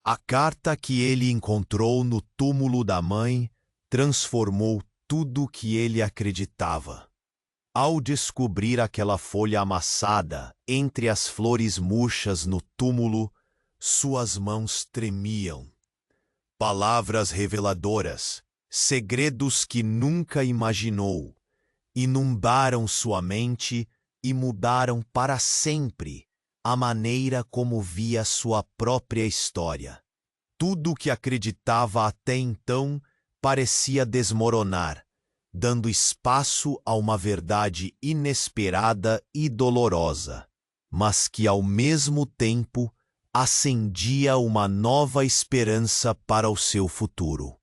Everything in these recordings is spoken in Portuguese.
A carta que ele encontrou no túmulo da mãe transformou tudo que ele acreditava. Ao descobrir aquela folha amassada entre as flores murchas no túmulo, suas mãos tremiam. Palavras reveladoras, segredos que nunca imaginou, inundaram sua mente e mudaram para sempre a maneira como via sua própria história. Tudo o que acreditava até então parecia desmoronar, dando espaço a uma verdade inesperada e dolorosa, mas que ao mesmo tempo acendia uma nova esperança para o seu futuro.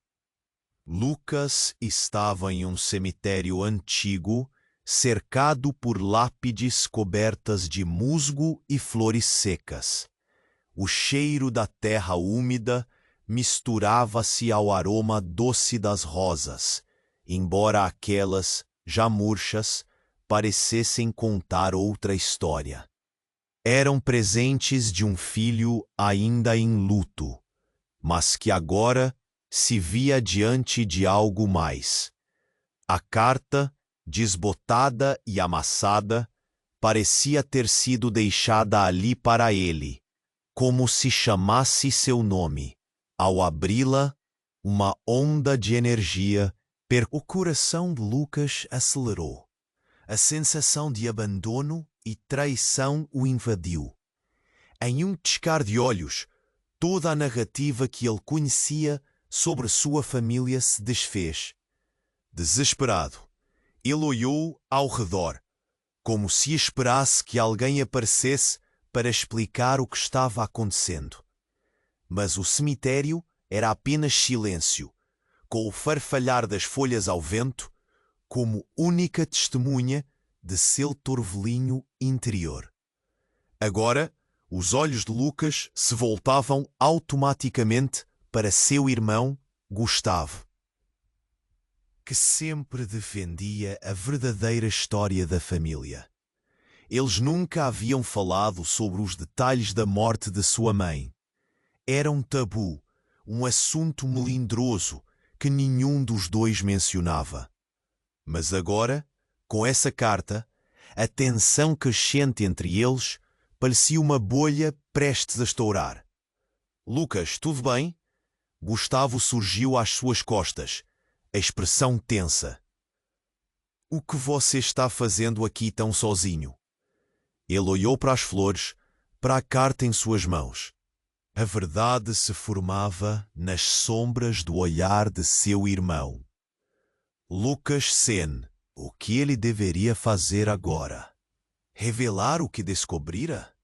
Lucas estava em um cemitério antigo, cercado por lápides cobertas de musgo e flores secas. O cheiro da terra úmida misturava-se ao aroma doce das rosas, embora aquelas, já murchas, parecessem contar outra história. Eram presentes de um filho ainda em luto, mas que agora se via diante de algo mais. A carta, desbotada e amassada, parecia ter sido deixada ali para ele, como se chamasse seu nome. Ao abri-la, uma onda de energia o coração de Lucas acelerou. A sensação de abandono e traição o invadiu. Em um piscar de olhos, toda a narrativa que ele conhecia sobre sua família se desfez. Desesperado, ele olhou ao redor, como se esperasse que alguém aparecesse para explicar o que estava acontecendo. Mas o cemitério era apenas silêncio, com o farfalhar das folhas ao vento, como única testemunha de seu turvelinho interior. Agora, os olhos de Lucas se voltavam automaticamente para seu irmão, Gustavo, que sempre defendia a verdadeira história da família. Eles nunca haviam falado sobre os detalhes da morte de sua mãe. Era um tabu, um assunto melindroso que nenhum dos dois mencionava. Mas agora, com essa carta, a tensão crescente entre eles parecia uma bolha prestes a estourar. Lucas, tudo bem? Gustavo surgiu às suas costas, a expressão tensa. O que você está fazendo aqui tão sozinho? Ele olhou para as flores, para a carta em suas mãos. A verdade se formava nas sombras do olhar de seu irmão. Lucas Sen, o que ele deveria fazer agora? Revelar o que descobrira?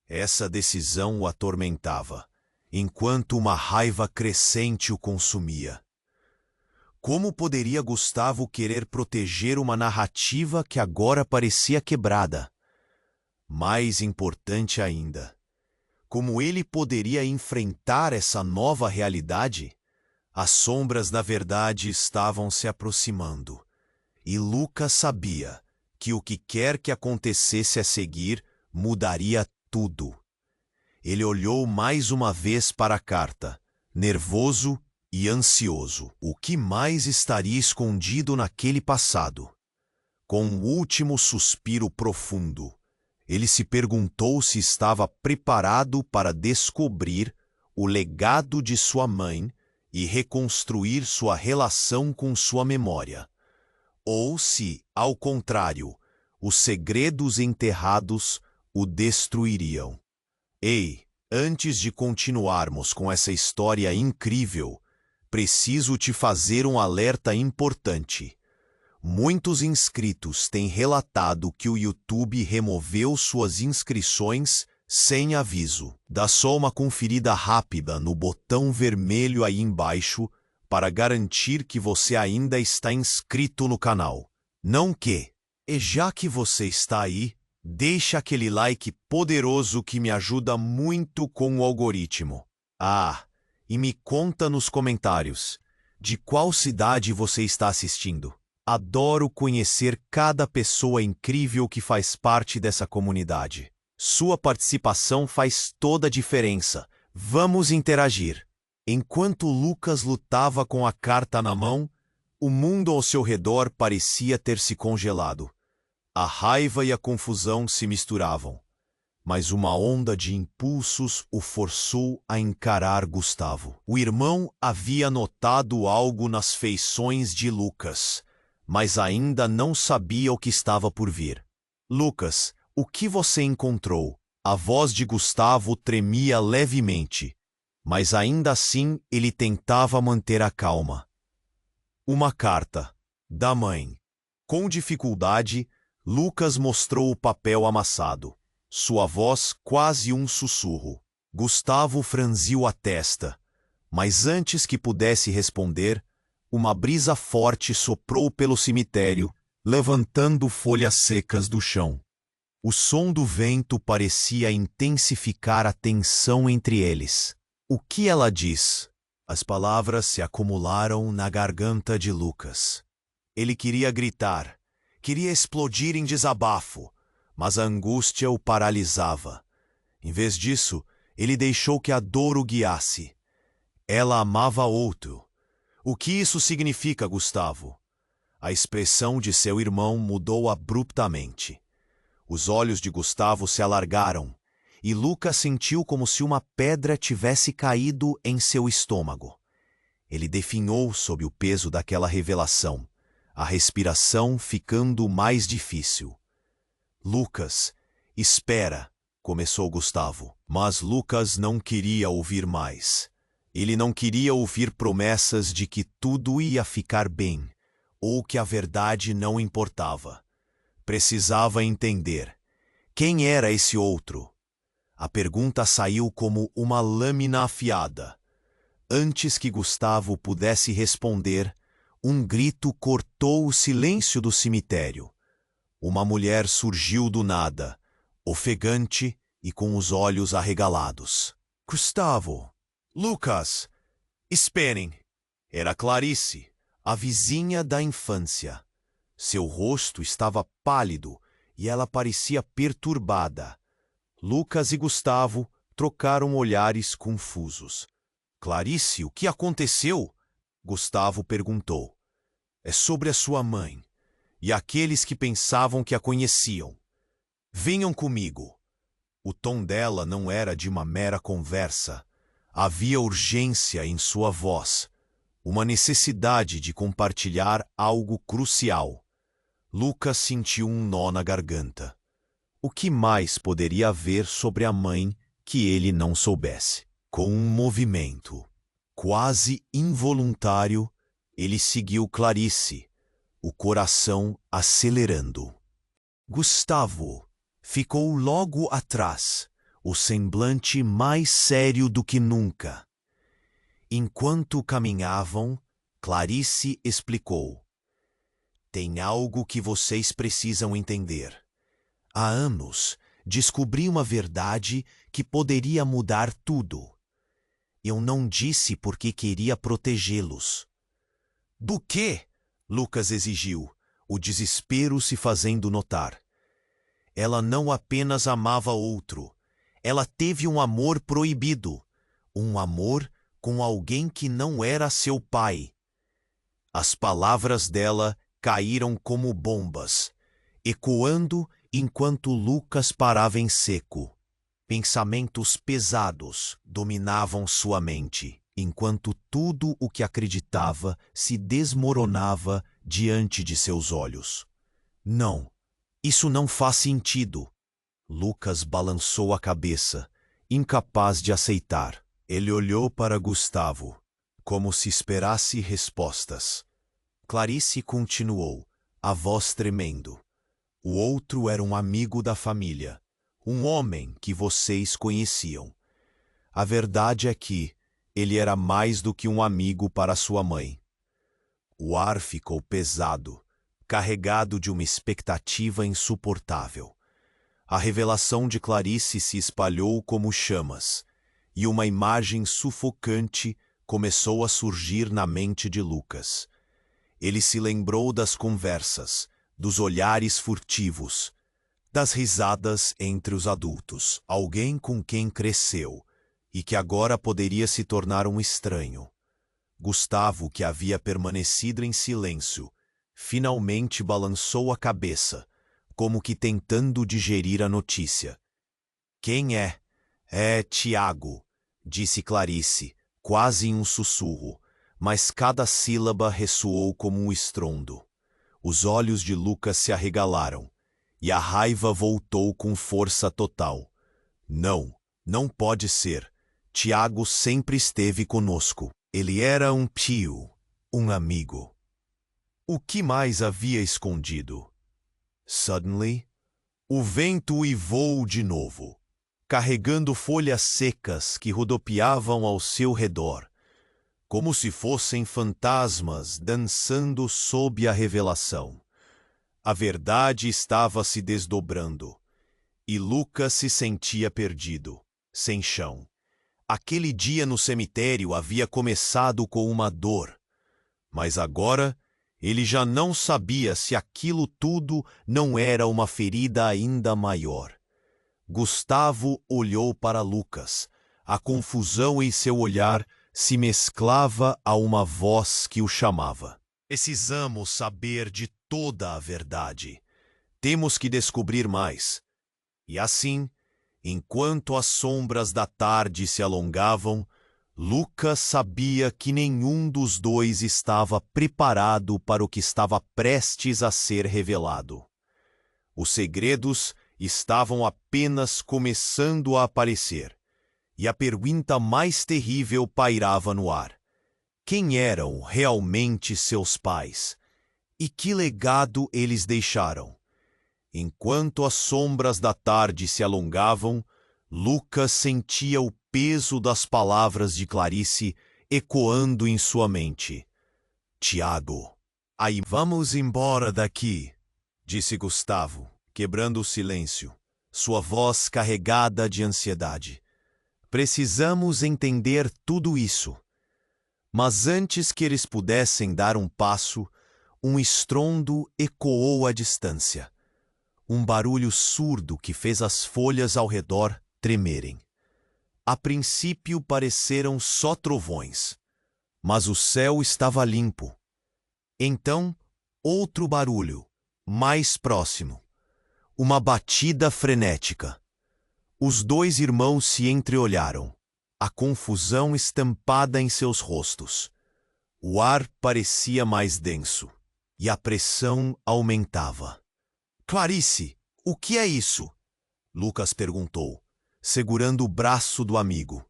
Essa decisão o atormentava, enquanto uma raiva crescente o consumia. Como poderia Gustavo querer proteger uma narrativa que agora parecia quebrada? Mais importante ainda, como ele poderia enfrentar essa nova realidade? As sombras da verdade estavam se aproximando, e Lucas sabia que o que quer que acontecesse a seguir mudaria tudo. Ele olhou mais uma vez para a carta, nervoso e ansioso. O que mais estaria escondido naquele passado? Com um último suspiro profundo, ele se perguntou se estava preparado para descobrir o legado de sua mãe e reconstruir sua relação com sua memória. Ou se, ao contrário, os segredos enterrados o destruiriam. Ei, antes de continuarmos com essa história incrível, preciso te fazer um alerta importante. Muitos inscritos têm relatado que o YouTube removeu suas inscrições sem aviso. Dá só uma conferida rápida no botão vermelho aí embaixo para garantir que você ainda está inscrito no canal. Não que, e já que você está aí, deixa aquele like poderoso que me ajuda muito com o algoritmo. Ah, e me conta nos comentários, de qual cidade você está assistindo? Adoro conhecer cada pessoa incrível que faz parte dessa comunidade. Sua participação faz toda a diferença. Vamos interagir. Enquanto Lucas lutava com a carta na mão, o mundo ao seu redor parecia ter se congelado. A raiva e a confusão se misturavam, mas uma onda de impulsos o forçou a encarar Gustavo. O irmão havia notado algo nas feições de Lucas, mas ainda não sabia o que estava por vir. Lucas, o que você encontrou? A voz de Gustavo tremia levemente, mas ainda assim ele tentava manter a calma. Uma carta, da mãe. Com dificuldade, Lucas mostrou o papel amassado. Sua voz quase um sussurro. Gustavo franziu a testa, mas antes que pudesse responder, uma brisa forte soprou pelo cemitério, levantando folhas secas do chão. O som do vento parecia intensificar a tensão entre eles. O que ela diz? As palavras se acumularam na garganta de Lucas. Ele queria gritar, queria explodir em desabafo, mas a angústia o paralisava. Em vez disso, ele deixou que a dor o guiasse. Ela amava outro. O que isso significa, Gustavo? A expressão de seu irmão mudou abruptamente. Os olhos de Gustavo se alargaram, e Lucas sentiu como se uma pedra tivesse caído em seu estômago. Ele definhou sob o peso daquela revelação, a respiração ficando mais difícil. Lucas, espera, começou Gustavo, mas Lucas não queria ouvir mais. Ele não queria ouvir promessas de que tudo ia ficar bem, ou que a verdade não importava. Precisava entender. Quem era esse outro? A pergunta saiu como uma lâmina afiada. Antes que Gustavo pudesse responder, um grito cortou o silêncio do cemitério. Uma mulher surgiu do nada, ofegante e com os olhos arregalados. Gustavo! Lucas! Esperem! Era Clarice, a vizinha da infância. Seu rosto estava pálido e ela parecia perturbada. Lucas e Gustavo trocaram olhares confusos. Clarice, o que aconteceu? Gustavo perguntou. É sobre a sua mãe e aqueles que pensavam que a conheciam. Venham comigo. O tom dela não era de uma mera conversa. Havia urgência em sua voz, uma necessidade de compartilhar algo crucial. Lucas sentiu um nó na garganta. O que mais poderia haver sobre a mãe que ele não soubesse? Com um movimento quase involuntário, ele seguiu Clarice, o coração acelerando. Gustavo ficou logo atrás, o semblante mais sério do que nunca. Enquanto caminhavam, Clarice explicou. Tem algo que vocês precisam entender. Há anos, descobri uma verdade que poderia mudar tudo. Eu não disse porque queria protegê-los. Do quê? Lucas exigiu, o desespero se fazendo notar. Ela não apenas amava outro. Ela teve um amor proibido. Um amor com alguém que não era seu pai. As palavras dela caíram como bombas, ecoando enquanto Lucas parava em seco. Pensamentos pesados dominavam sua mente, enquanto tudo o que acreditava se desmoronava diante de seus olhos. Não, isso não faz sentido. Lucas balançou a cabeça, incapaz de aceitar. Ele olhou para Gustavo, como se esperasse respostas. Clarice continuou, a voz tremendo. O outro era um amigo da família, um homem que vocês conheciam. A verdade é que ele era mais do que um amigo para sua mãe. O ar ficou pesado, carregado de uma expectativa insuportável. A revelação de Clarice se espalhou como chamas, e uma imagem sufocante começou a surgir na mente de Lucas. Ele se lembrou das conversas, dos olhares furtivos, das risadas entre os adultos. Alguém com quem cresceu, e que agora poderia se tornar um estranho. Gustavo, que havia permanecido em silêncio, finalmente balançou a cabeça, como que tentando digerir a notícia. Quem é? É Tiago, disse Clarice, quase em um sussurro, mas cada sílaba ressoou como um estrondo. Os olhos de Lucas se arregalaram, e a raiva voltou com força total. Não, não pode ser. Tiago sempre esteve conosco. Ele era um tio, um amigo. O que mais havia escondido? Suddenly, o vento uivou de novo, carregando folhas secas que rodopiavam ao seu redor, como se fossem fantasmas dançando sob a revelação. A verdade estava se desdobrando, e Lucas se sentia perdido, sem chão. Aquele dia no cemitério havia começado com uma dor, mas agora ele já não sabia se aquilo tudo não era uma ferida ainda maior. Gustavo olhou para Lucas. A confusão em seu olhar se mesclava a uma voz que o chamava. Precisamos saber de toda a verdade. Temos que descobrir mais. E assim, enquanto as sombras da tarde se alongavam, Lucas sabia que nenhum dos dois estava preparado para o que estava prestes a ser revelado. Os segredos estavam apenas começando a aparecer, e a pergunta mais terrível pairava no ar. Quem eram realmente seus pais? E que legado eles deixaram? Enquanto as sombras da tarde se alongavam, Lucas sentia o peso das palavras de Clarice ecoando em sua mente. Tiago. Aí vamos embora daqui, disse Gustavo, quebrando o silêncio, sua voz carregada de ansiedade. Precisamos entender tudo isso. Mas antes que eles pudessem dar um passo, um estrondo ecoou à distância. Um barulho surdo que fez as folhas ao redor tremerem. A princípio pareceram só trovões, mas o céu estava limpo. Então, outro barulho, mais próximo. Uma batida frenética. Os dois irmãos se entreolharam, a confusão estampada em seus rostos. O ar parecia mais denso, e a pressão aumentava. Clarice, o que é isso? Lucas perguntou, segurando o braço do amigo.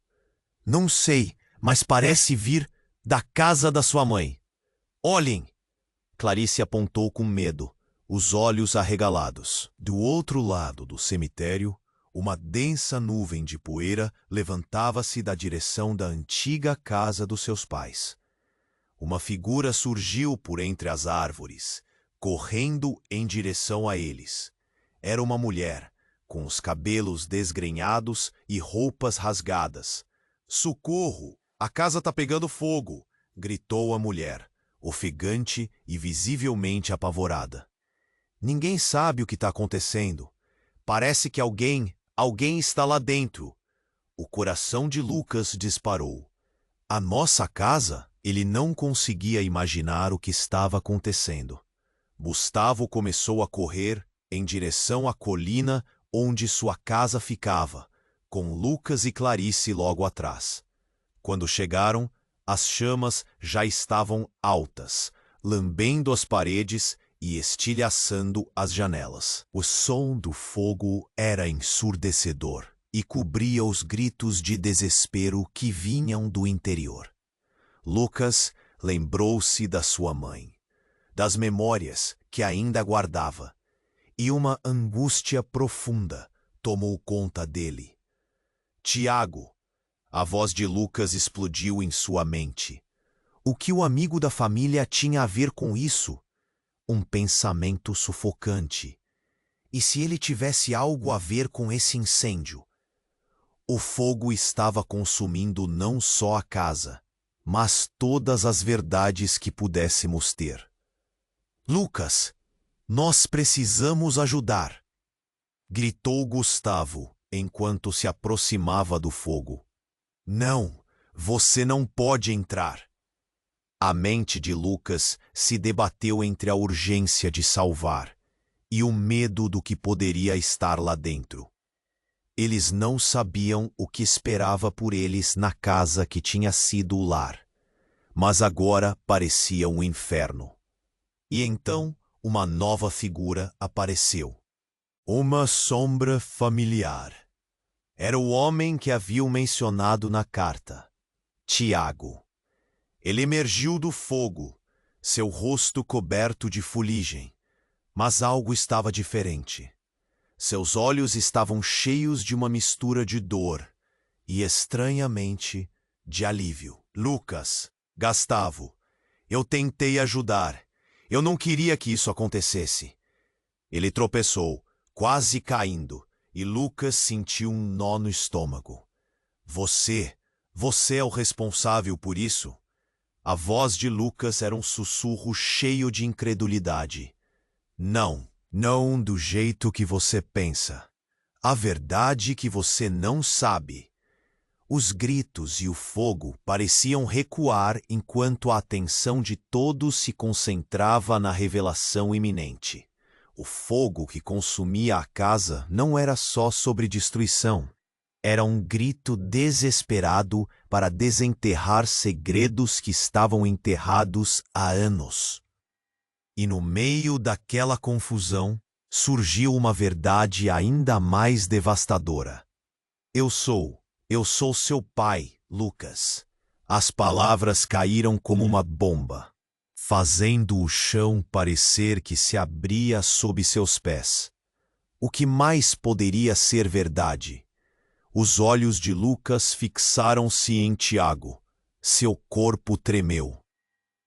Não sei, mas parece vir da casa da sua mãe. Olhem! Clarice apontou com medo, os olhos arregalados. Do outro lado do cemitério, uma densa nuvem de poeira levantava-se da direção da antiga casa dos seus pais. Uma figura surgiu por entre as árvores, correndo em direção a eles. Era uma mulher, com os cabelos desgrenhados e roupas rasgadas. Socorro! A casa tá pegando fogo! Gritou a mulher, ofegante e visivelmente apavorada. Ninguém sabe o que está acontecendo. Parece que alguém está lá dentro. O coração de Lucas disparou. A nossa casa? Ele não conseguia imaginar o que estava acontecendo. Gustavo começou a correr em direção à colina onde sua casa ficava, com Lucas e Clarice logo atrás. Quando chegaram, as chamas já estavam altas, lambendo as paredes e estilhaçando as janelas. O som do fogo era ensurdecedor e cobria os gritos de desespero que vinham do interior. Lucas lembrou-se da sua mãe, das memórias que ainda guardava, e uma angústia profunda tomou conta dele. Tiago! A voz de Lucas explodiu em sua mente. O que o amigo da família tinha a ver com isso? Um pensamento sufocante. E se ele tivesse algo a ver com esse incêndio? O fogo estava consumindo não só a casa, mas todas as verdades que pudéssemos ter. Lucas, nós precisamos ajudar! Gritou Gustavo enquanto se aproximava do fogo. Não, você não pode entrar. A mente de Lucas se debateu entre a urgência de salvar e o medo do que poderia estar lá dentro. Eles não sabiam o que esperava por eles na casa que tinha sido o lar, mas agora parecia um inferno. E então uma nova figura apareceu. Uma sombra familiar. Era o homem que haviam mencionado na carta, Tiago. Ele emergiu do fogo, seu rosto coberto de fuligem, mas algo estava diferente. Seus olhos estavam cheios de uma mistura de dor e, estranhamente, de alívio. Lucas, Gustavo, eu tentei ajudar. Eu não queria que isso acontecesse. Ele tropeçou, quase caindo, e Lucas sentiu um nó no estômago. Você é o responsável por isso? A voz de Lucas era um sussurro cheio de incredulidade. Não do jeito que você pensa. A verdade que você não sabe. Os gritos e o fogo pareciam recuar enquanto a atenção de todos se concentrava na revelação iminente. O fogo que consumia a casa não era só sobre destruição. Era um grito desesperado para desenterrar segredos que estavam enterrados há anos. E no meio daquela confusão, surgiu uma verdade ainda mais devastadora. Eu sou seu pai, Lucas. As palavras caíram como uma bomba, fazendo o chão parecer que se abria sob seus pés. O que mais poderia ser verdade? Os olhos de Lucas fixaram-se em Tiago. Seu corpo tremeu.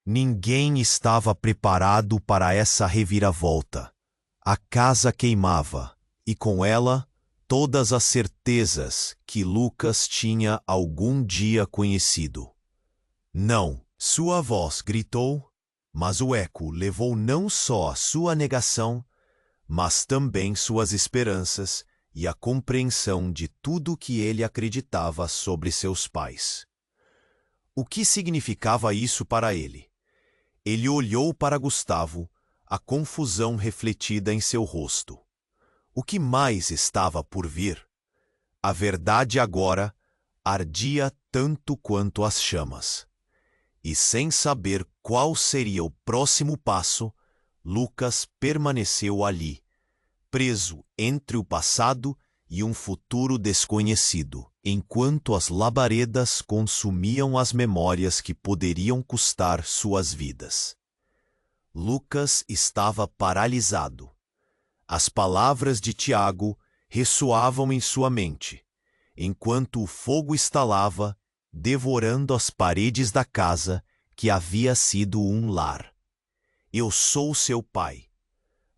Ninguém estava preparado para essa reviravolta. A casa queimava, e com ela, todas as certezas que Lucas tinha algum dia conhecido. Não, sua voz gritou, mas o eco levou não só a sua negação, mas também suas esperanças e a compreensão de tudo que ele acreditava sobre seus pais. O que significava isso para ele? Ele olhou para Gustavo, a confusão refletida em seu rosto. O que mais estava por vir? A verdade agora ardia tanto quanto as chamas. E sem saber qual seria o próximo passo, Lucas permaneceu ali, preso entre o passado e um futuro desconhecido, enquanto as labaredas consumiam as memórias que poderiam custar suas vidas. Lucas estava paralisado. As palavras de Tiago ressoavam em sua mente, enquanto o fogo estalava, devorando as paredes da casa que havia sido um lar. Eu sou seu pai.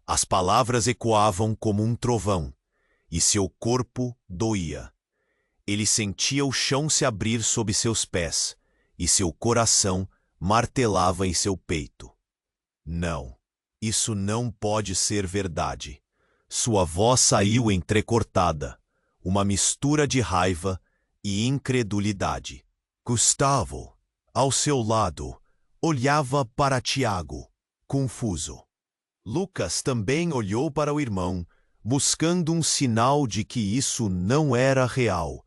As palavras ecoavam como um trovão, e seu corpo doía. Ele sentia o chão se abrir sob seus pés, e seu coração martelava em seu peito. Não, isso não pode ser verdade. Sua voz saiu entrecortada, uma mistura de raiva e incredulidade. Gustavo, ao seu lado, olhava para Tiago, confuso. Lucas também olhou para o irmão, buscando um sinal de que isso não era real,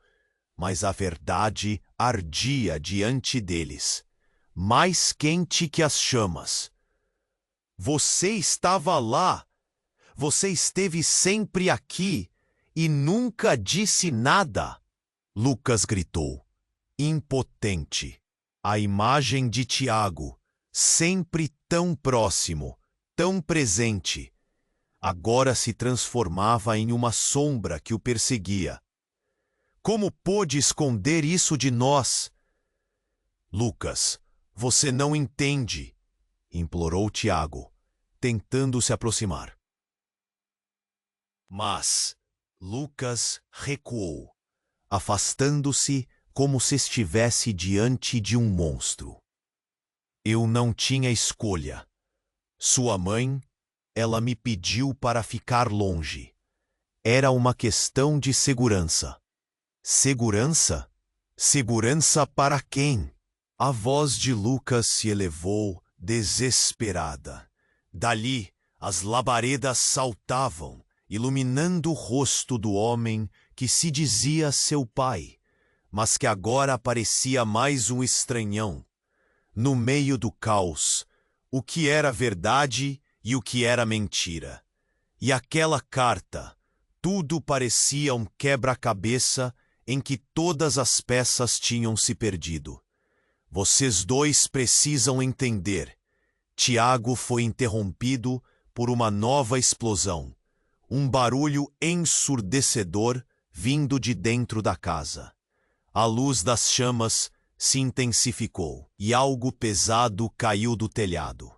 mas a verdade ardia diante deles, mais quente que as chamas. Você estava lá! Você esteve sempre aqui e nunca disse nada! Lucas gritou, impotente. A imagem de Tiago, sempre tão próximo, tão presente, agora se transformava em uma sombra que o perseguia. Como pôde esconder isso de nós? Lucas, você não entende, implorou Tiago, tentando se aproximar. Mas Lucas recuou, afastando-se como se estivesse diante de um monstro. Eu não tinha escolha. Sua mãe, ela me pediu para ficar longe. Era uma questão de segurança. Segurança? Segurança para quem? A voz de Lucas se elevou, desesperada. Dali, as labaredas saltavam, iluminando o rosto do homem que se dizia seu pai, mas que agora parecia mais um estranhão. No meio do caos, o que era verdade e o que era mentira. E aquela carta, tudo parecia um quebra-cabeça em que todas as peças tinham se perdido. Vocês dois precisam entender. Tiago foi interrompido por uma nova explosão. Um barulho ensurdecedor vindo de dentro da casa. A luz das chamas se intensificou e algo pesado caiu do telhado.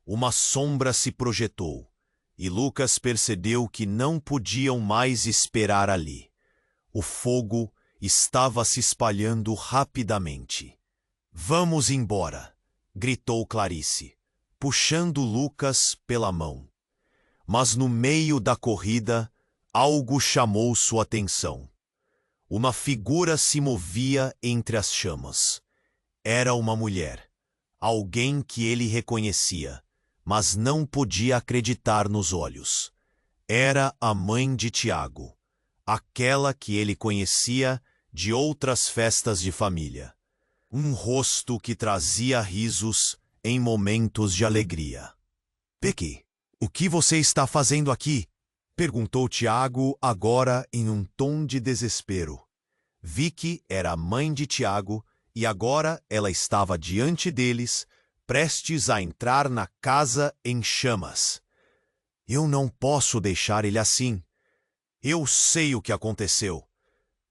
Uma sombra se projetou e Lucas percebeu que não podiam mais esperar ali. O fogo estava se espalhando rapidamente. Vamos embora, gritou Clarice, puxando Lucas pela mão. Mas no meio da corrida, algo chamou sua atenção. Uma figura se movia entre as chamas. Era uma mulher, alguém que ele reconhecia, mas não podia acreditar nos olhos. Era a mãe de Tiago, aquela que ele conhecia de outras festas de família. Um rosto que trazia risos em momentos de alegria. Becky, o que você está fazendo aqui? Perguntou Tiago agora em um tom de desespero. Vicky era a mãe de Tiago e agora ela estava diante deles, prestes a entrar na casa em chamas. Eu não posso deixar ele assim. Eu sei o que aconteceu.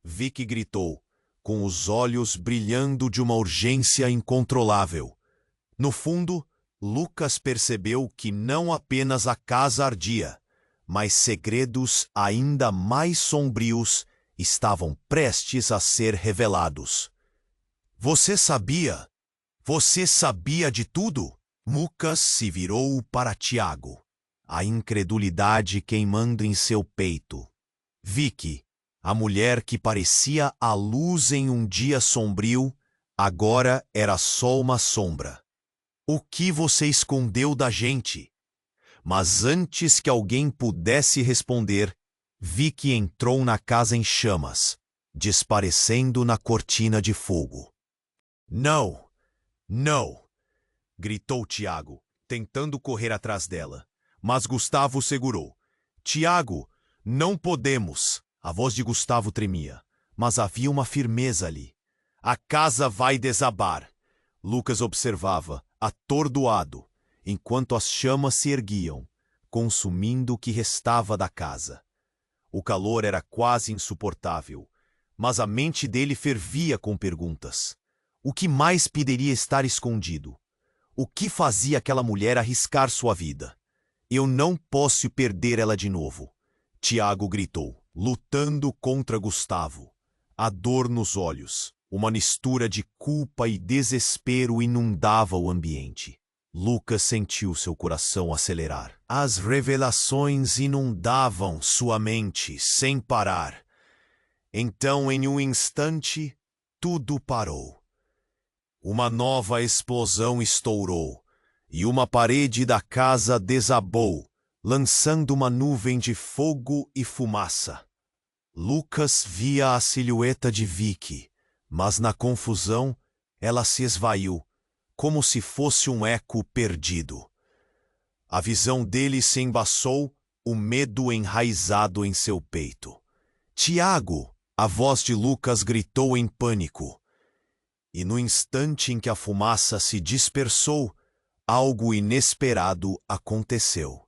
Vicky gritou, com os olhos brilhando de uma urgência incontrolável. No fundo, Lucas percebeu que não apenas a casa ardia, mas segredos ainda mais sombrios estavam prestes a ser revelados. Você sabia? Você sabia de tudo? Lucas se virou para Tiago, a incredulidade queimando em seu peito. Vicky, a mulher que parecia a luz em um dia sombrio, agora era só uma sombra. O que você escondeu da gente? Mas antes que alguém pudesse responder, Vicky entrou na casa em chamas, desaparecendo na cortina de fogo. Não! Não! Gritou Tiago, tentando correr atrás dela. Mas Gustavo segurou. Tiago, não podemos! A voz de Gustavo tremia, mas havia uma firmeza ali. A casa vai desabar. Lucas observava, atordoado, enquanto as chamas se erguiam, consumindo o que restava da casa. O calor era quase insuportável, mas a mente dele fervia com perguntas. O que mais poderia estar escondido? O que fazia aquela mulher arriscar sua vida? Eu não posso perder ela de novo, Tiago gritou, lutando contra Gustavo. A dor nos olhos, uma mistura de culpa e desespero inundava o ambiente. Lucas sentiu seu coração acelerar. As revelações inundavam sua mente sem parar. Então, em um instante, tudo parou. Uma nova explosão estourou, e uma parede da casa desabou, lançando uma nuvem de fogo e fumaça. Lucas via a silhueta de Vicky, mas na confusão ela se esvaiu, como se fosse um eco perdido. A visão dele se embaçou, o medo enraizado em seu peito. Tiago! A voz de Lucas gritou em pânico. E no instante em que a fumaça se dispersou, algo inesperado aconteceu.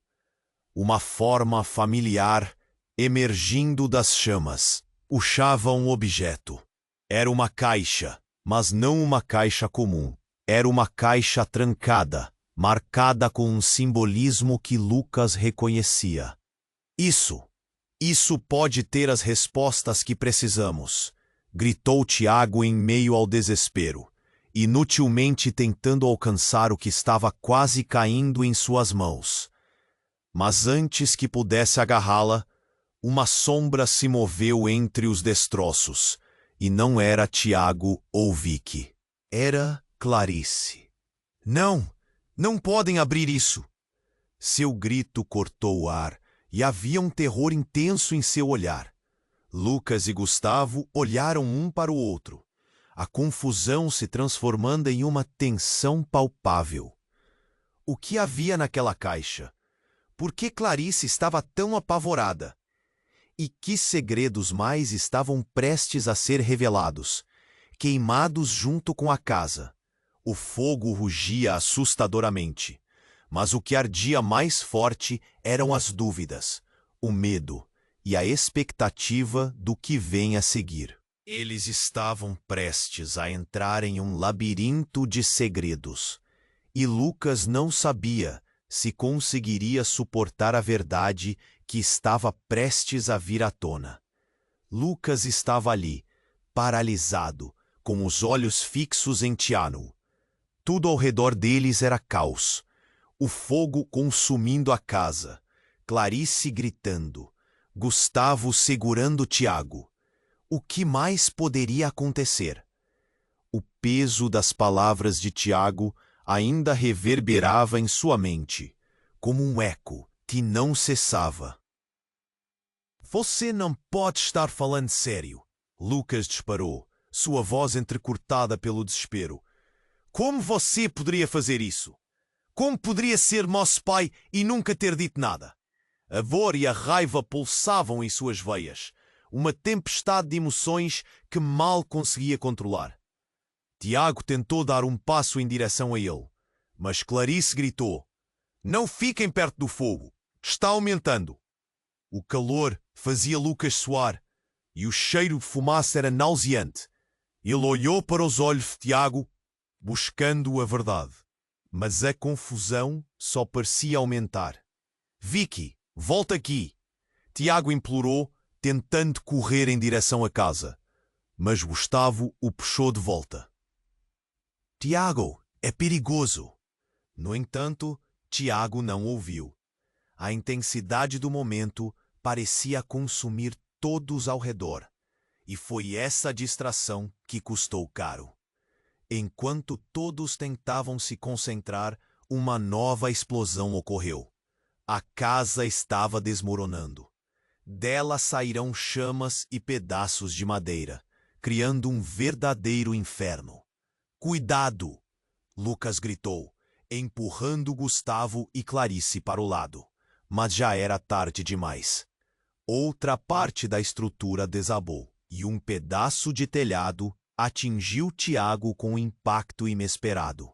Uma forma familiar, emergindo das chamas, puxava um objeto. Era uma caixa, mas não uma caixa comum. Era uma caixa trancada, marcada com um simbolismo que Lucas reconhecia. Isso pode ter as respostas que precisamos, gritou Tiago em meio ao desespero, inutilmente tentando alcançar o que estava quase caindo em suas mãos. Mas antes que pudesse agarrá-la, uma sombra se moveu entre os destroços, e não era Tiago ou Vicky. Era Clarice. Não! Não podem abrir isso! Seu grito cortou o ar e havia um terror intenso em seu olhar. Lucas e Gustavo olharam um para o outro, a confusão se transformando em uma tensão palpável. O que havia naquela caixa? Por que Clarice estava tão apavorada? E que segredos mais estavam prestes a ser revelados, queimados junto com a casa? O fogo rugia assustadoramente, mas o que ardia mais forte eram as dúvidas, o medo e a expectativa do que vem a seguir. Eles estavam prestes a entrar em um labirinto de segredos, e Lucas não sabia se conseguiria suportar a verdade que estava prestes a vir à tona. Lucas estava ali, paralisado, com os olhos fixos em Tiago. Tudo ao redor deles era caos. O fogo consumindo a casa, Clarice gritando, Gustavo segurando Tiago. O que mais poderia acontecer? O peso das palavras de Tiago ainda reverberava em sua mente, como um eco que não cessava. Você não pode estar falando sério, Lucas disparou, sua voz entrecortada pelo desespero. Como você poderia fazer isso? Como poderia ser nosso pai e nunca ter dito nada? A dor e a raiva pulsavam em suas veias, uma tempestade de emoções que mal conseguia controlar. Tiago tentou dar um passo em direção a ele, mas Clarice gritou: Não fiquem perto do fogo, está aumentando. O calor fazia Lucas suar e o cheiro de fumaça era nauseante. Ele olhou para os olhos de Tiago, buscando a verdade, mas a confusão só parecia aumentar. Vicky, volta aqui! Tiago implorou, tentando correr em direção à casa, mas Gustavo o puxou de volta. Tiago, é perigoso! No entanto, Tiago não ouviu. A intensidade do momento parecia consumir todos ao redor, e foi essa distração que custou caro. Enquanto todos tentavam se concentrar, uma nova explosão ocorreu. A casa estava desmoronando. Dela sairão chamas e pedaços de madeira, criando um verdadeiro inferno. Cuidado! Lucas gritou, empurrando Gustavo e Clarice para o lado. Mas já era tarde demais. Outra parte da estrutura desabou, e um pedaço de telhado atingiu Tiago com um impacto inesperado.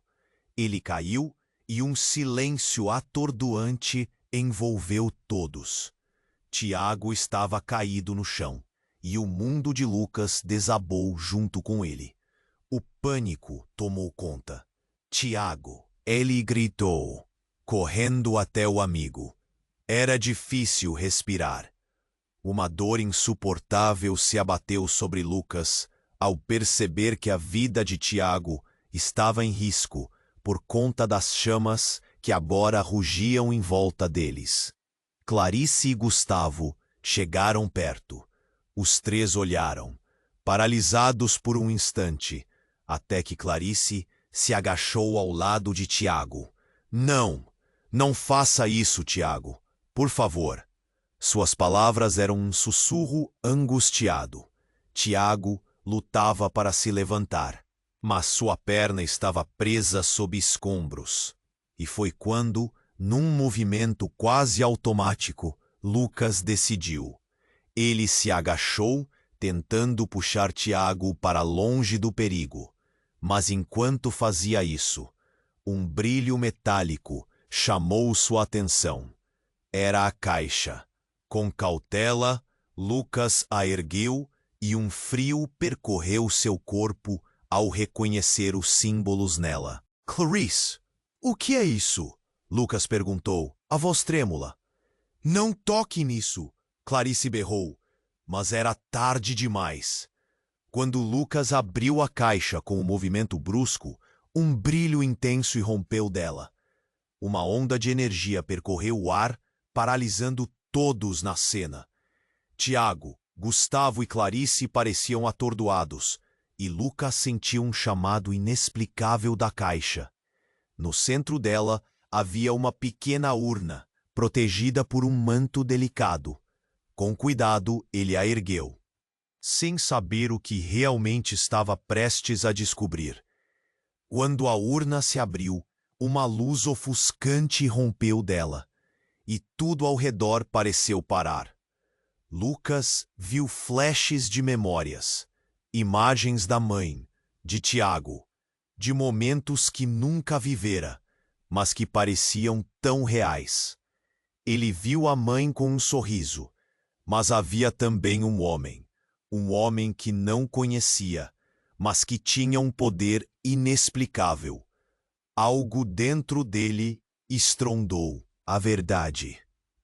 Ele caiu e um silêncio atordoante envolveu todos. Tiago estava caído no chão, e o mundo de Lucas desabou junto com ele. O pânico tomou conta. Tiago, ele gritou, correndo até o amigo. Era difícil respirar. Uma dor insuportável se abateu sobre Lucas ao perceber que a vida de Tiago estava em risco por conta das chamas que agora rugiam em volta deles. Clarice e Gustavo chegaram perto. Os três olharam, paralisados por um instante, até que Clarice se agachou ao lado de Tiago. Não, não faça isso, Tiago. Por favor. Suas palavras eram um sussurro angustiado. Tiago lutava para se levantar, mas sua perna estava presa sob escombros. E foi quando, num movimento quase automático, Lucas decidiu. Ele se agachou, tentando puxar Tiago para longe do perigo. Mas enquanto fazia isso, um brilho metálico chamou sua atenção. Era a caixa. Com cautela, Lucas a ergueu e um frio percorreu seu corpo ao reconhecer os símbolos nela. Clarice, o que é isso? Lucas perguntou, a voz trêmula. Não toque nisso, Clarice berrou, mas era tarde demais. Quando Lucas abriu a caixa com um movimento brusco, um brilho intenso irrompeu dela. Uma onda de energia percorreu o ar, paralisando todos na cena. Tiago, Gustavo e Clarice pareciam atordoados, e Lucas sentiu um chamado inexplicável da caixa. No centro dela havia uma pequena urna, protegida por um manto delicado. Com cuidado, ele a ergueu, sem saber o que realmente estava prestes a descobrir. Quando a urna se abriu, uma luz ofuscante rompeu dela, e tudo ao redor pareceu parar. Lucas viu flashes de memórias, imagens da mãe, de Tiago, de momentos que nunca vivera, mas que pareciam tão reais. Ele viu a mãe com um sorriso, mas havia também um homem que não conhecia, mas que tinha um poder inexplicável. Algo dentro dele estrondou a verdade.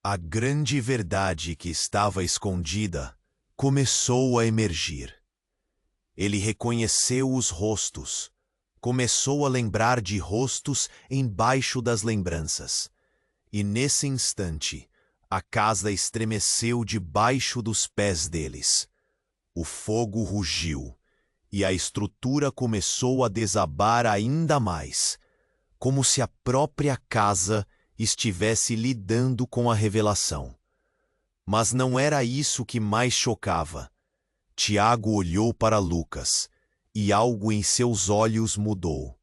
A grande verdade que estava escondida começou a emergir. Ele reconheceu os rostos. Começou a lembrar de rostos embaixo das lembranças. E nesse instante, a casa estremeceu debaixo dos pés deles. O fogo rugiu, e a estrutura começou a desabar ainda mais, como se a própria casa estivesse lidando com a revelação. Mas não era isso que mais chocava. Tiago olhou para Lucas, e algo em seus olhos mudou.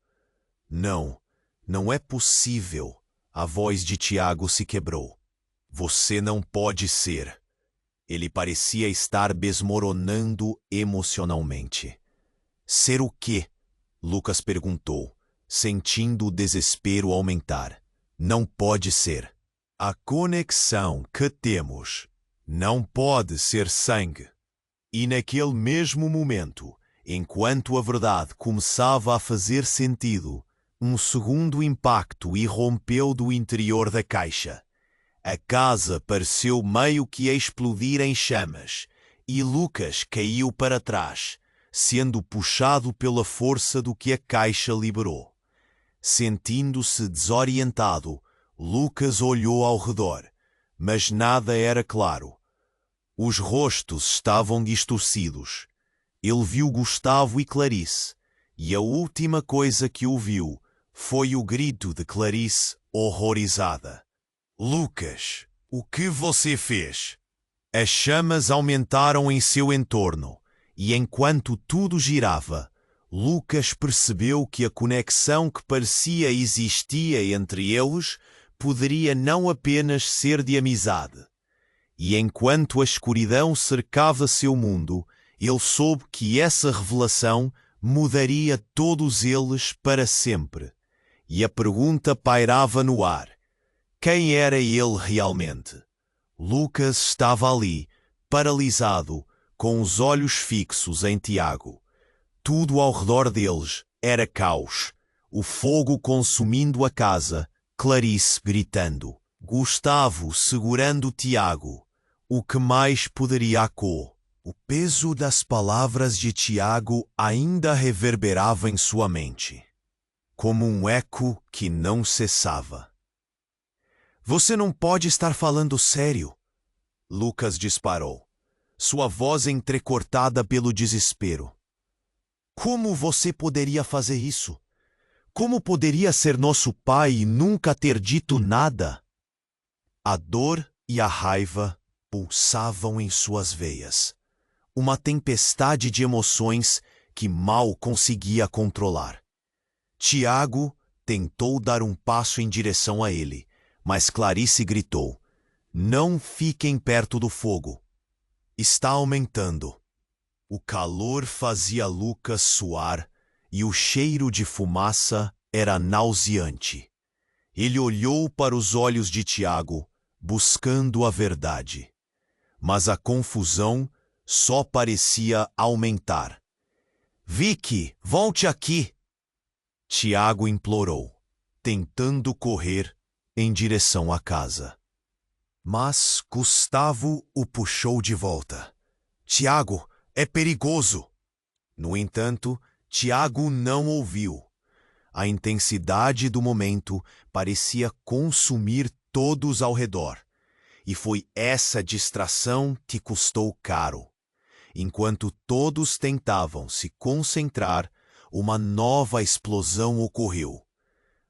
Não, não é possível. A voz de Tiago se quebrou. Você não pode ser. Ele parecia estar desmoronando emocionalmente. Ser o quê? Lucas perguntou, sentindo o desespero aumentar. Não pode ser. A conexão que temos não pode ser sangue. E naquele mesmo momento, enquanto a verdade começava a fazer sentido, um segundo impacto irrompeu do interior da caixa. A casa pareceu meio que explodir em chamas, e Lucas caiu para trás, sendo puxado pela força do que a caixa liberou. Sentindo-se desorientado, Lucas olhou ao redor, mas nada era claro. Os rostos estavam distorcidos. Ele viu Gustavo e Clarice, e a última coisa que ouviu foi o grito de Clarice horrorizada. Lucas, o que você fez? As chamas aumentaram em seu entorno, e enquanto tudo girava, Lucas percebeu que a conexão que parecia existir entre eles poderia não apenas ser de amizade. E enquanto a escuridão cercava seu mundo, ele soube que essa revelação mudaria todos eles para sempre. E a pergunta pairava no ar. Quem era ele realmente? Lucas estava ali, paralisado, com os olhos fixos em Tiago. Tudo ao redor deles era caos. O fogo consumindo a casa, Clarice gritando, Gustavo segurando Tiago. O que mais poderia acontecer? O peso das palavras de Tiago ainda reverberava em sua mente, como um eco que não cessava. Você não pode estar falando sério. Lucas disparou, sua voz entrecortada pelo desespero. Como você poderia fazer isso? Como poderia ser nosso pai e nunca ter dito nada? A dor e a raiva pulsavam em suas veias. Uma tempestade de emoções que mal conseguia controlar. Tiago tentou dar um passo em direção a ele, mas Clarice gritou, não fiquem perto do fogo. Está aumentando. O calor fazia Lucas suar e o cheiro de fumaça era nauseante. Ele olhou para os olhos de Tiago, buscando a verdade. Mas a confusão só parecia aumentar. Vicky, volte aqui! Tiago implorou, tentando correr em direção à casa. Mas Gustavo o puxou de volta. Tiago, é perigoso! No entanto, Tiago não ouviu. A intensidade do momento parecia consumir todos ao redor. E foi essa distração que custou caro. Enquanto todos tentavam se concentrar, uma nova explosão ocorreu.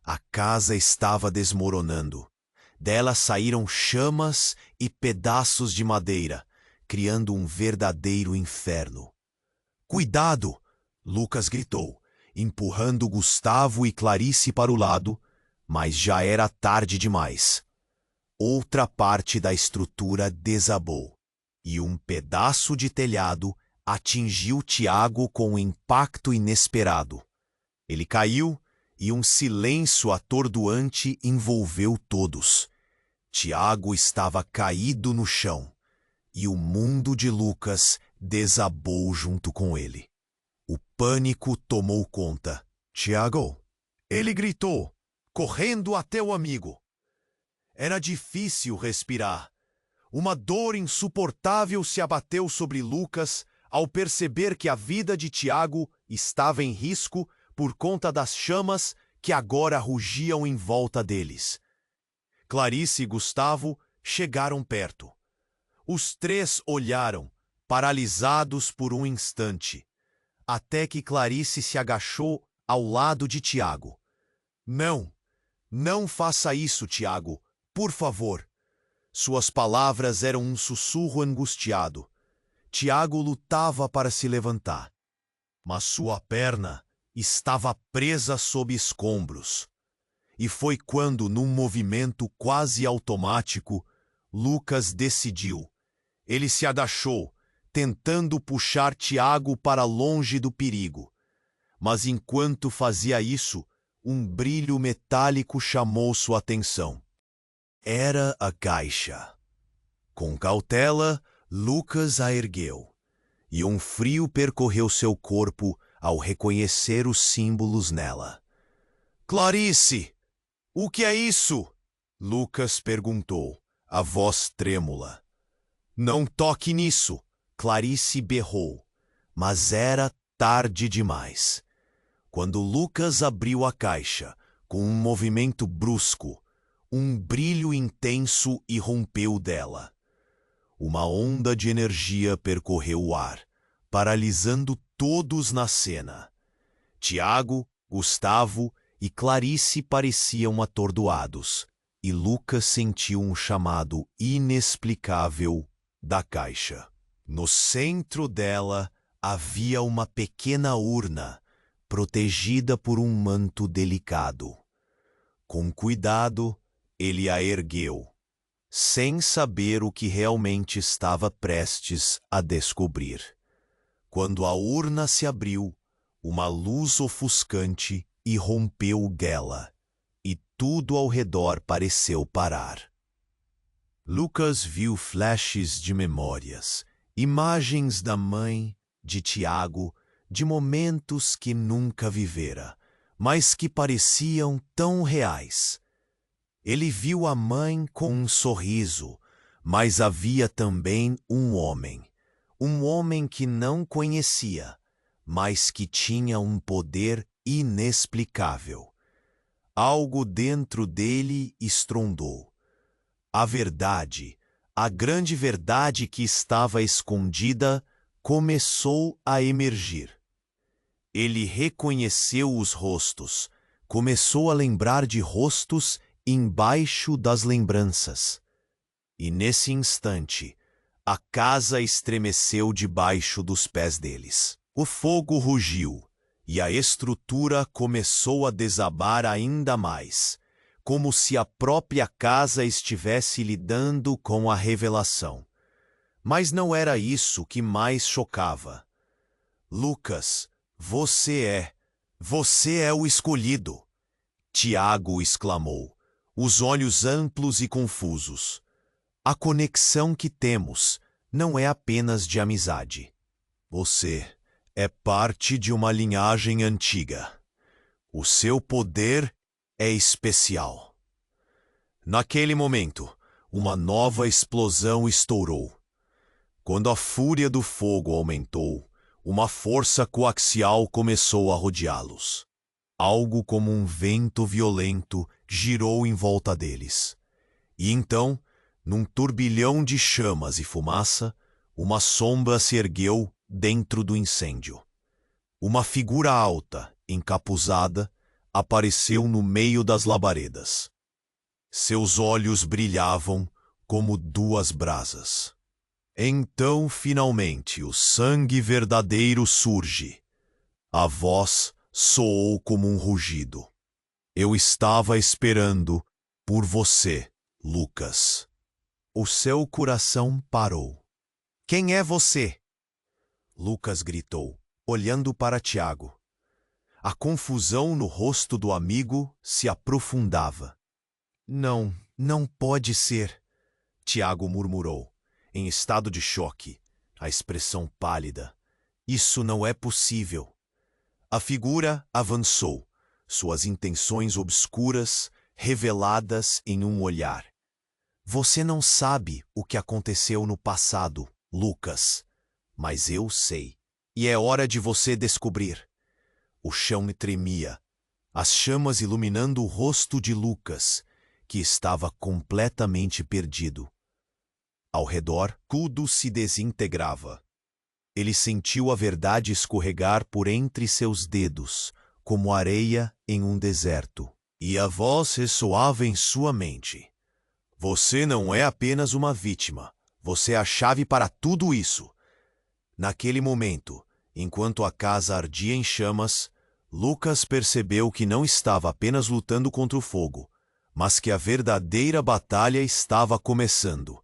A casa estava desmoronando. Dela saíram chamas e pedaços de madeira, criando um verdadeiro inferno. "Cuidado!" Lucas gritou, empurrando Gustavo e Clarice para o lado, mas já era tarde demais. Outra parte da estrutura desabou, e um pedaço de telhado atingiu Tiago com um impacto inesperado. Ele caiu e um silêncio atordoante envolveu todos. Tiago estava caído no chão, e o mundo de Lucas desabou junto com ele. O pânico tomou conta. "Tiago!" Ele gritou, correndo até o amigo. Era difícil respirar. Uma dor insuportável se abateu sobre Lucas ao perceber que a vida de Tiago estava em risco por conta das chamas que agora rugiam em volta deles. Clarice e Gustavo chegaram perto. Os três olharam, paralisados por um instante, até que Clarice se agachou ao lado de Tiago. "Não, não faça isso, Tiago, por favor." Suas palavras eram um sussurro angustiado. Tiago lutava para se levantar, mas sua perna estava presa sob escombros. E foi quando, num movimento quase automático, Lucas decidiu. Ele se agachou, tentando puxar Tiago para longe do perigo. Mas enquanto fazia isso, um brilho metálico chamou sua atenção. Era a caixa. Com cautela, Lucas a ergueu, e um frio percorreu seu corpo ao reconhecer os símbolos nela. "Clarice! O que é isso?" Lucas perguntou, a voz trêmula. "Não toque nisso!" Clarice berrou, mas era tarde demais. Quando Lucas abriu a caixa, com um movimento brusco, um brilho intenso irrompeu dela. Uma onda de energia percorreu o ar, paralisando todos na cena. Tiago, Gustavo e Clarice pareciam atordoados, e Lucas sentiu um chamado inexplicável da caixa. No centro dela havia uma pequena urna, protegida por um manto delicado. Com cuidado, ele a ergueu, sem saber o que realmente estava prestes a descobrir. Quando a urna se abriu, uma luz ofuscante irrompeu dela, e tudo ao redor pareceu parar. Lucas viu flashes de memórias, imagens da mãe, de Tiago, de momentos que nunca vivera, mas que pareciam tão reais. Ele viu a mãe com um sorriso, mas havia também um homem que não conhecia, mas que tinha um poder inexplicável. Algo dentro dele estrondou. A verdade, a grande verdade que estava escondida, começou a emergir. Ele reconheceu os rostos, começou a lembrar de rostos embaixo das lembranças. E nesse instante, a casa estremeceu debaixo dos pés deles. O fogo rugiu, e a estrutura começou a desabar ainda mais, como se a própria casa estivesse lidando com a revelação. Mas não era isso que mais chocava. "Lucas, você é o escolhido!" Tiago exclamou, os olhos amplos e confusos. "A conexão que temos não é apenas de amizade. Você é parte de uma linhagem antiga. O seu poder é especial." Naquele momento, uma nova explosão estourou. Quando a fúria do fogo aumentou, uma força coaxial começou a rodeá-los. Algo como um vento violento girou em volta deles. E então, num turbilhão de chamas e fumaça, uma sombra se ergueu dentro do incêndio. Uma figura alta, encapuzada, apareceu no meio das labaredas. Seus olhos brilhavam como duas brasas. Então, finalmente, o sangue verdadeiro surge. A voz soou como um rugido. Eu estava esperando por você, Lucas. O seu coração parou. Quem é você? Lucas gritou, olhando para Tiago. A confusão no rosto do amigo se aprofundava. Não pode ser, Tiago murmurou, em estado de choque, a expressão pálida. Isso não é possível. A figura avançou, suas intenções obscuras reveladas em um olhar. Você não sabe o que aconteceu no passado, Lucas, mas eu sei. E é hora de você descobrir. O chão tremia, as chamas iluminando o rosto de Lucas, que estava completamente perdido. Ao redor, tudo se desintegrava. Ele sentiu a verdade escorregar por entre seus dedos, como areia em um deserto. E a voz ressoava em sua mente. Você não é apenas uma vítima. Você é a chave para tudo isso. Naquele momento, enquanto a casa ardia em chamas, Lucas percebeu que não estava apenas lutando contra o fogo, mas que a verdadeira batalha estava começando.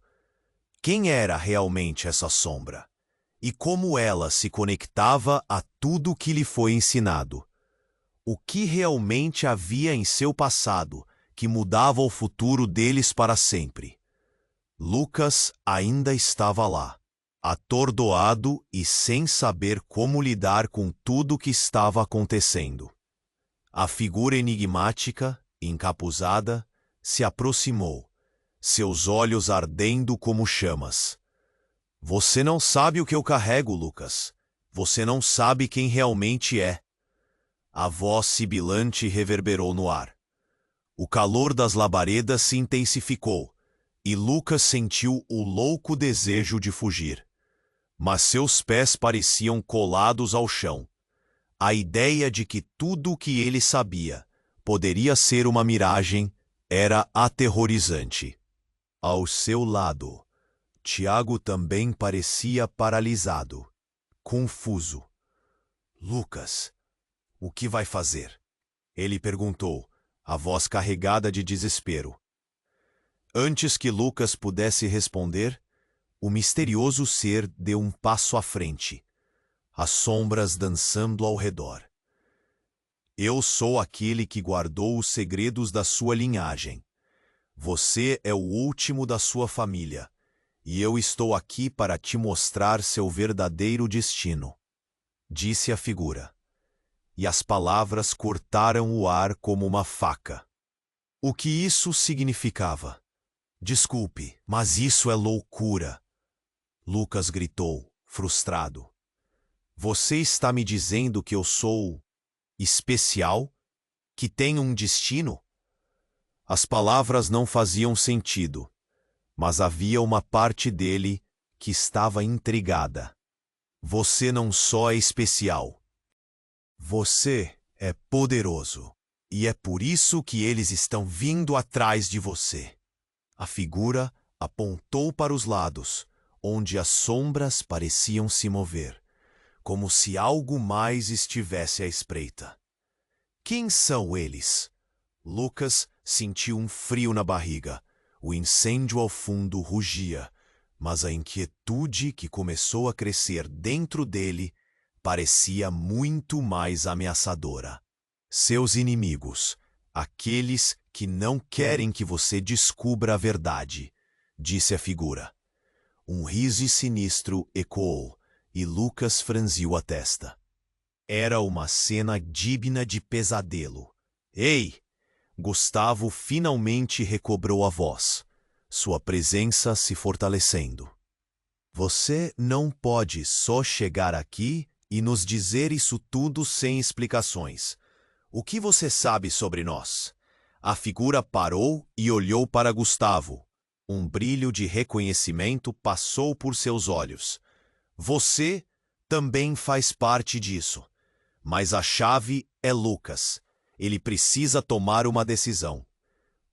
Quem era realmente essa sombra? E como ela se conectava a tudo que lhe foi ensinado? O que realmente havia em seu passado que mudava o futuro deles para sempre? Lucas ainda estava lá, atordoado e sem saber como lidar com tudo que estava acontecendo. A figura enigmática, encapuzada, se aproximou, seus olhos ardendo como chamas. Você não sabe o que eu carrego, Lucas. Você não sabe quem realmente é. A voz sibilante reverberou no ar. O calor das labaredas se intensificou, e Lucas sentiu o louco desejo de fugir. Mas seus pés pareciam colados ao chão. A ideia de que tudo o que ele sabia poderia ser uma miragem era aterrorizante. Ao seu lado, Tiago também parecia paralisado, confuso. Lucas, o que vai fazer? Ele perguntou, a voz carregada de desespero. Antes que Lucas pudesse responder, o misterioso ser deu um passo à frente, as sombras dançando ao redor. Eu sou aquele que guardou os segredos da sua linhagem. Você é o último da sua família, e eu estou aqui para te mostrar seu verdadeiro destino, disse a figura. E as palavras cortaram o ar como uma faca. O que isso significava? Desculpe, mas isso é loucura, Lucas gritou, frustrado. Você está me dizendo que eu sou especial? Que tenho um destino? As palavras não faziam sentido, mas havia uma parte dele que estava intrigada. Você não só é especial. Você é poderoso, e é por isso que eles estão vindo atrás de você. A figura apontou para os lados, onde as sombras pareciam se mover, como se algo mais estivesse à espreita. Quem são eles? Lucas sentiu um frio na barriga. O incêndio ao fundo rugia, mas a inquietude que começou a crescer dentro dele parecia muito mais ameaçadora. Seus inimigos, aqueles que não querem que você descubra a verdade, disse a figura. Um riso sinistro ecoou, e Lucas franziu a testa. Era uma cena digna de pesadelo. Ei! Gustavo finalmente recobrou a voz, sua presença se fortalecendo. Você não pode só chegar aqui e nos dizer isso tudo sem explicações. O que você sabe sobre nós? A figura parou e olhou para Gustavo. Um brilho de reconhecimento passou por seus olhos. Você também faz parte disso. Mas a chave é Lucas. Ele precisa tomar uma decisão.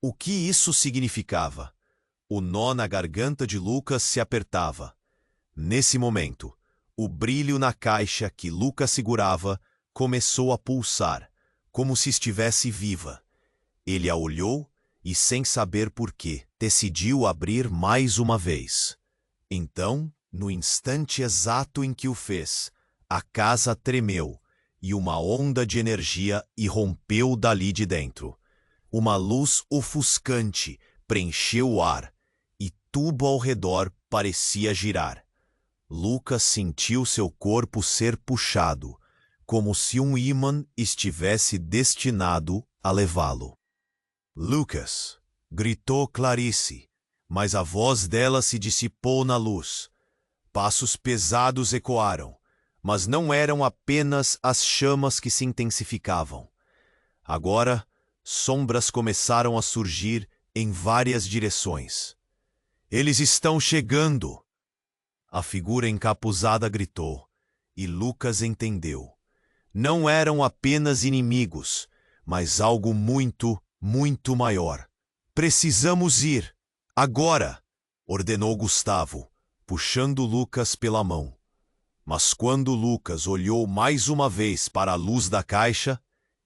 O que isso significava? O nó na garganta de Lucas se apertava. Nesse momento, o brilho na caixa que Lucas segurava começou a pulsar, como se estivesse viva. Ele a olhou e, sem saber por quê, decidiu abrir mais uma vez. Então, no instante exato em que o fez, a casa tremeu e uma onda de energia irrompeu dali de dentro. Uma luz ofuscante preencheu o ar e tudo ao redor parecia girar. Lucas sentiu seu corpo ser puxado, como se um ímã estivesse destinado a levá-lo. Lucas! Gritou Clarice, mas a voz dela se dissipou na luz. Passos pesados ecoaram, mas não eram apenas as chamas que se intensificavam. Agora, sombras começaram a surgir em várias direções. Eles estão chegando! A figura encapuzada gritou, e Lucas entendeu. Não eram apenas inimigos, mas algo muito, muito maior. Precisamos ir, agora! Ordenou Gustavo, puxando Lucas pela mão. Mas quando Lucas olhou mais uma vez para a luz da caixa,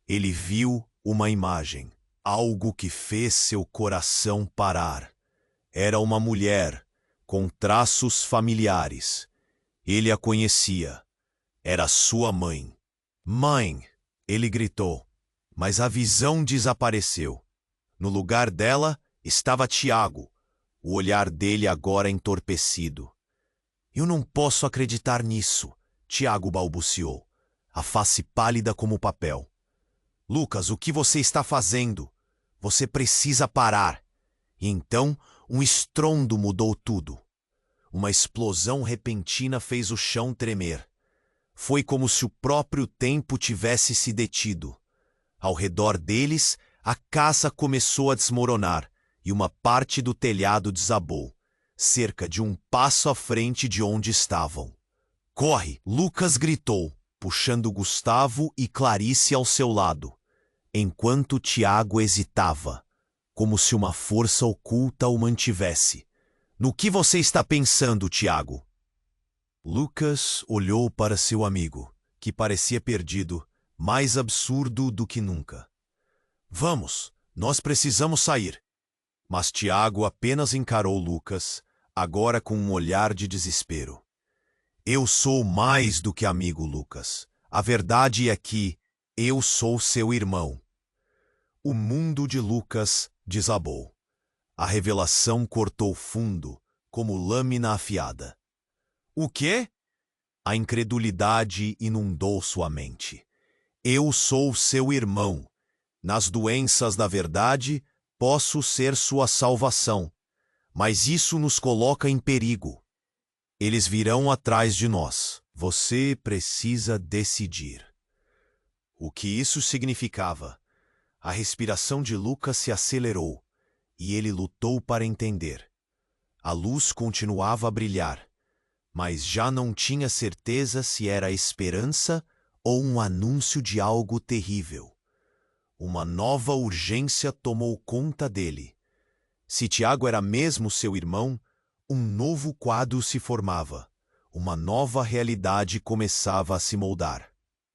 ele viu uma imagem, algo que fez seu coração parar. Era uma mulher, com traços familiares. Ele a conhecia. Era sua mãe. Mãe! Ele gritou, mas a visão desapareceu. No lugar dela estava Tiago, o olhar dele agora entorpecido. Eu não posso acreditar nisso, Tiago balbuciou, a face pálida como papel. Lucas, o que você está fazendo? Você precisa parar. E então, um estrondo mudou tudo. Uma explosão repentina fez o chão tremer. Foi como se o próprio tempo tivesse se detido. Ao redor deles, a casa começou a desmoronar e uma parte do telhado desabou, cerca de um passo à frente de onde estavam. Corre! Lucas gritou, puxando Gustavo e Clarice ao seu lado, enquanto Tiago hesitava, como se uma força oculta o mantivesse. No que você está pensando, Tiago? Lucas olhou para seu amigo, que parecia perdido, mais absurdo do que nunca. Vamos, nós precisamos sair. Mas Tiago apenas encarou Lucas, agora com um olhar de desespero. Eu sou mais do que amigo, Lucas. A verdade é que eu sou seu irmão. O mundo de Lucas desabou. A revelação cortou fundo, como lâmina afiada. O quê? A incredulidade inundou sua mente. Eu sou seu irmão. Nas doenças da verdade, posso ser sua salvação. Mas isso nos coloca em perigo. Eles virão atrás de nós. Você precisa decidir. O que isso significava? A respiração de Lucas se acelerou, e ele lutou para entender. A luz continuava a brilhar, mas já não tinha certeza se era esperança ou um anúncio de algo terrível. Uma nova urgência tomou conta dele. Se Tiago era mesmo seu irmão, um novo quadro se formava. Uma nova realidade começava a se moldar.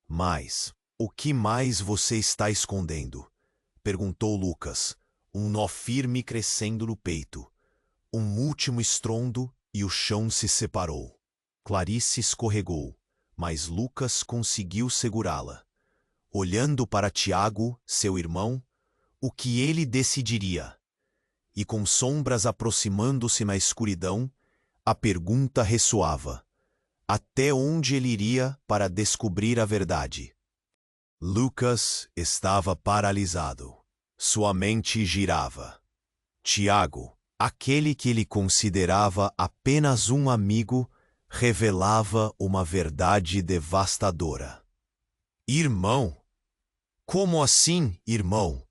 Mas, o que mais você está escondendo? Perguntou Lucas, um nó firme crescendo no peito. Um último estrondo e o chão se separou. Clarice escorregou, mas Lucas conseguiu segurá-la. Olhando para Tiago, seu irmão, o que ele decidiria? E com sombras aproximando-se na escuridão, a pergunta ressoava. Até onde ele iria para descobrir a verdade? Lucas estava paralisado. Sua mente girava. Tiago, aquele que ele considerava apenas um amigo, revelava uma verdade devastadora. Irmão? Como assim, irmão?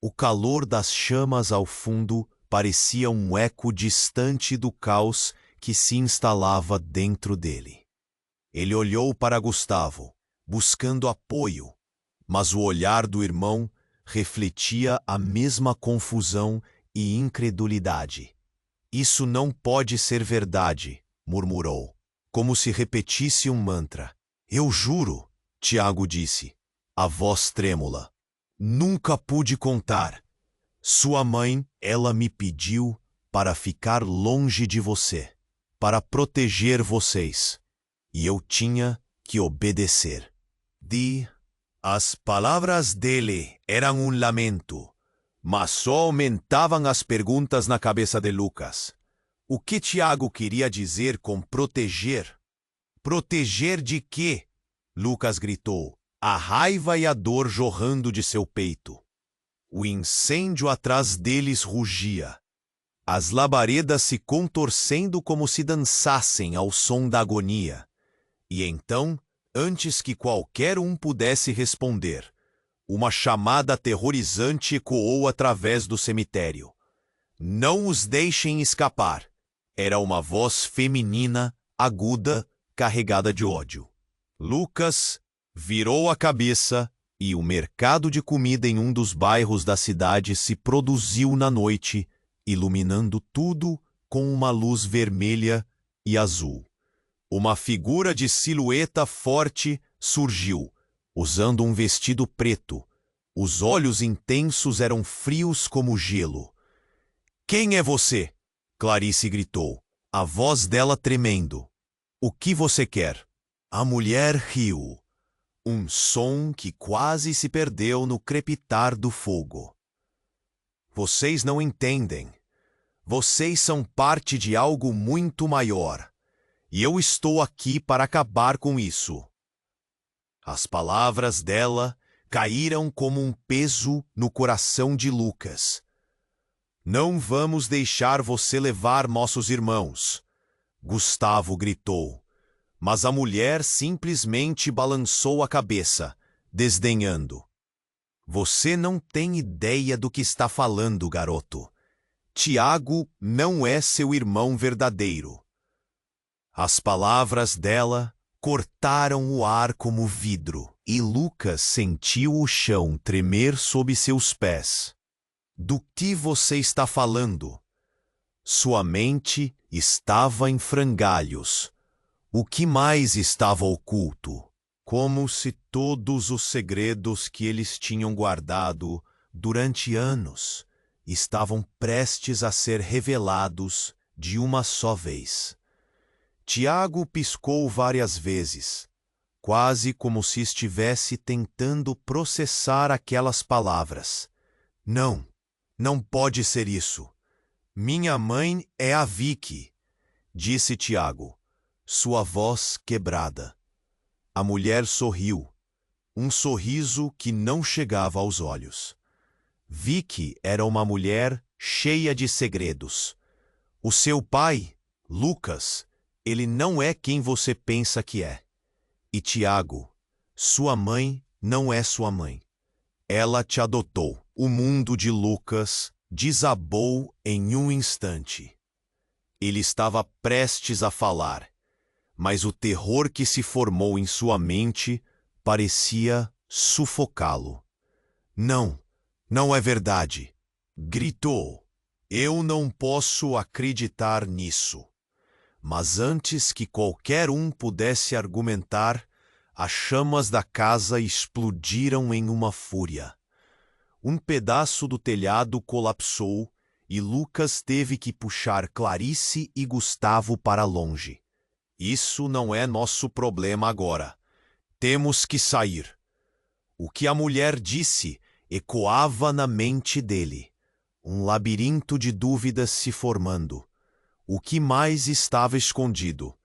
O calor das chamas ao fundo parecia um eco distante do caos que se instalava dentro dele. Ele olhou para Gustavo, buscando apoio, mas o olhar do irmão refletia a mesma confusão e incredulidade. Isso não pode ser verdade, murmurou, como se repetisse um mantra. Eu juro, Tiago disse, a voz trêmula. Nunca pude contar. Sua mãe, ela me pediu para ficar longe de você, para proteger vocês. E eu tinha que obedecer. As palavras dele eram um lamento, mas só aumentavam as perguntas na cabeça de Lucas. O que Tiago queria dizer com proteger? Proteger de quê? Lucas gritou, a raiva e a dor jorrando de seu peito. O incêndio atrás deles rugia. As labaredas se contorcendo como se dançassem ao som da agonia. E então, antes que qualquer um pudesse responder, uma chamada aterrorizante ecoou através do cemitério. Não os deixem escapar. Era uma voz feminina, aguda, carregada de ódio. Lucas virou a cabeça e o mercado de comida em um dos bairros da cidade se produziu na noite, iluminando tudo com uma luz vermelha e azul. Uma figura de silhueta forte surgiu, usando um vestido preto. Os olhos intensos eram frios como gelo. Quem é você? Clarice gritou, a voz dela tremendo. O que você quer? A mulher riu. Um som que quase se perdeu no crepitar do fogo. Vocês não entendem. Vocês são parte de algo muito maior. E eu estou aqui para acabar com isso. As palavras dela caíram como um peso no coração de Lucas. Não vamos deixar você levar nossos irmãos, Gustavo gritou. Mas a mulher simplesmente balançou a cabeça, desdenhando. Você não tem ideia do que está falando, garoto. Tiago não é seu irmão verdadeiro. As palavras dela cortaram o ar como vidro, e Lucas sentiu o chão tremer sob seus pés. Do que você está falando? Sua mente estava em frangalhos. O que mais estava oculto? Como se todos os segredos que eles tinham guardado durante anos estavam prestes a ser revelados de uma só vez. Tiago piscou várias vezes, quase como se estivesse tentando processar aquelas palavras. Não, não pode ser isso. Minha mãe é a Vicky, disse Tiago, sua voz quebrada. A mulher sorriu, um sorriso que não chegava aos olhos. Vicky era uma mulher cheia de segredos. O seu pai, Lucas, ele não é quem você pensa que é. E Tiago, sua mãe não é sua mãe. Ela te adotou. O mundo de Lucas desabou em um instante. Ele estava prestes a falar, mas o terror que se formou em sua mente parecia sufocá-lo. Não, não é verdade, gritou. Eu não posso acreditar nisso. Mas antes que qualquer um pudesse argumentar, as chamas da casa explodiram em uma fúria. Um pedaço do telhado colapsou e Lucas teve que puxar Clarice e Gustavo para longe. Isso não é nosso problema agora. Temos que sair. O que a mulher disse ecoava na mente dele. Um labirinto de dúvidas se formando. O que mais estava escondido?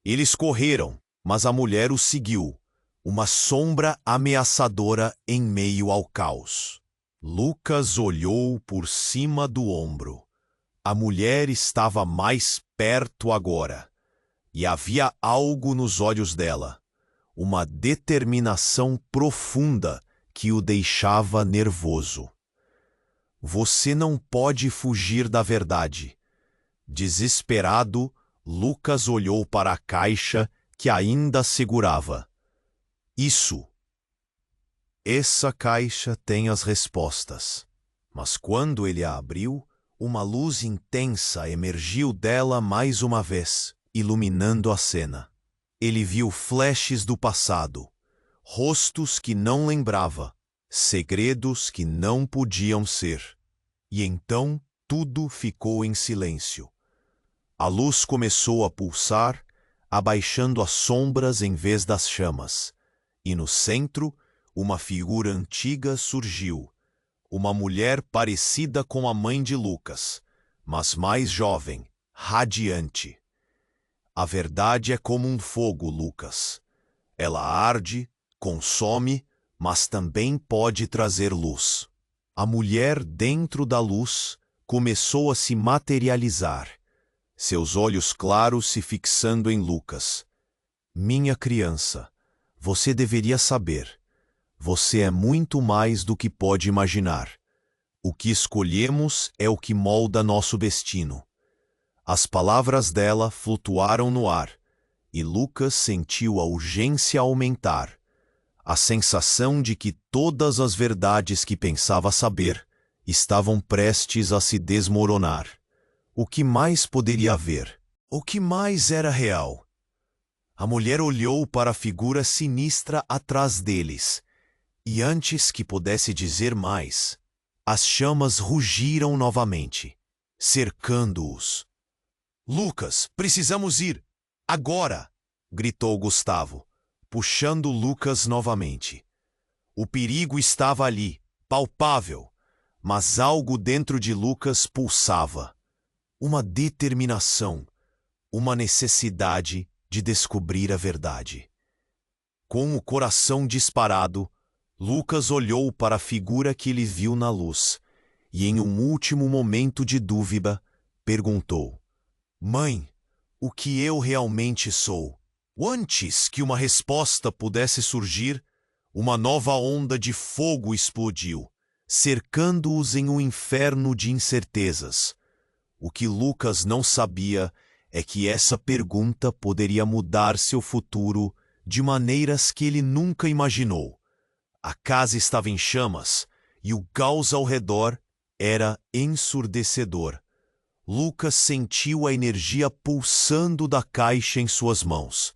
Eles correram, mas a mulher os seguiu, uma sombra ameaçadora em meio ao caos. Lucas olhou por cima do ombro. A mulher estava mais perto agora, e havia algo nos olhos dela, uma determinação profunda que o deixava nervoso. Você não pode fugir da verdade. Desesperado, Lucas olhou para a caixa que ainda segurava. Essa caixa tem as respostas. Mas quando ele a abriu, uma luz intensa emergiu dela mais uma vez, iluminando a cena. Ele viu flashes do passado, rostos que não lembrava, segredos que não podiam ser. E então tudo ficou em silêncio. A luz começou a pulsar, abaixando as sombras em vez das chamas. E no centro, uma figura antiga surgiu. Uma mulher parecida com a mãe de Lucas, mas mais jovem, radiante. A verdade é como um fogo, Lucas. Ela arde, consome, mas também pode trazer luz. A mulher dentro da luz começou a se materializar, seus olhos claros se fixando em Lucas. Minha criança, você deveria saber. Você é muito mais do que pode imaginar. O que escolhemos é o que molda nosso destino. As palavras dela flutuaram no ar, e Lucas sentiu a urgência aumentar, a sensação de que todas as verdades que pensava saber estavam prestes a se desmoronar. O que mais poderia haver? O que mais era real? A mulher olhou para a figura sinistra atrás deles, e antes que pudesse dizer mais, as chamas rugiram novamente, cercando-os. Lucas, precisamos ir! Agora! Gritou Gustavo, puxando Lucas novamente. O perigo estava ali, palpável, mas algo dentro de Lucas pulsava. Uma determinação, uma necessidade de descobrir a verdade. Com o coração disparado, Lucas olhou para a figura que ele viu na luz e, em um último momento de dúvida, perguntou: Mãe, o que eu realmente sou? Antes que uma resposta pudesse surgir, uma nova onda de fogo explodiu, cercando-os em um inferno de incertezas. O que Lucas não sabia é que essa pergunta poderia mudar seu futuro de maneiras que ele nunca imaginou. A casa estava em chamas e o caos ao redor era ensurdecedor. Lucas sentiu a energia pulsando da caixa em suas mãos.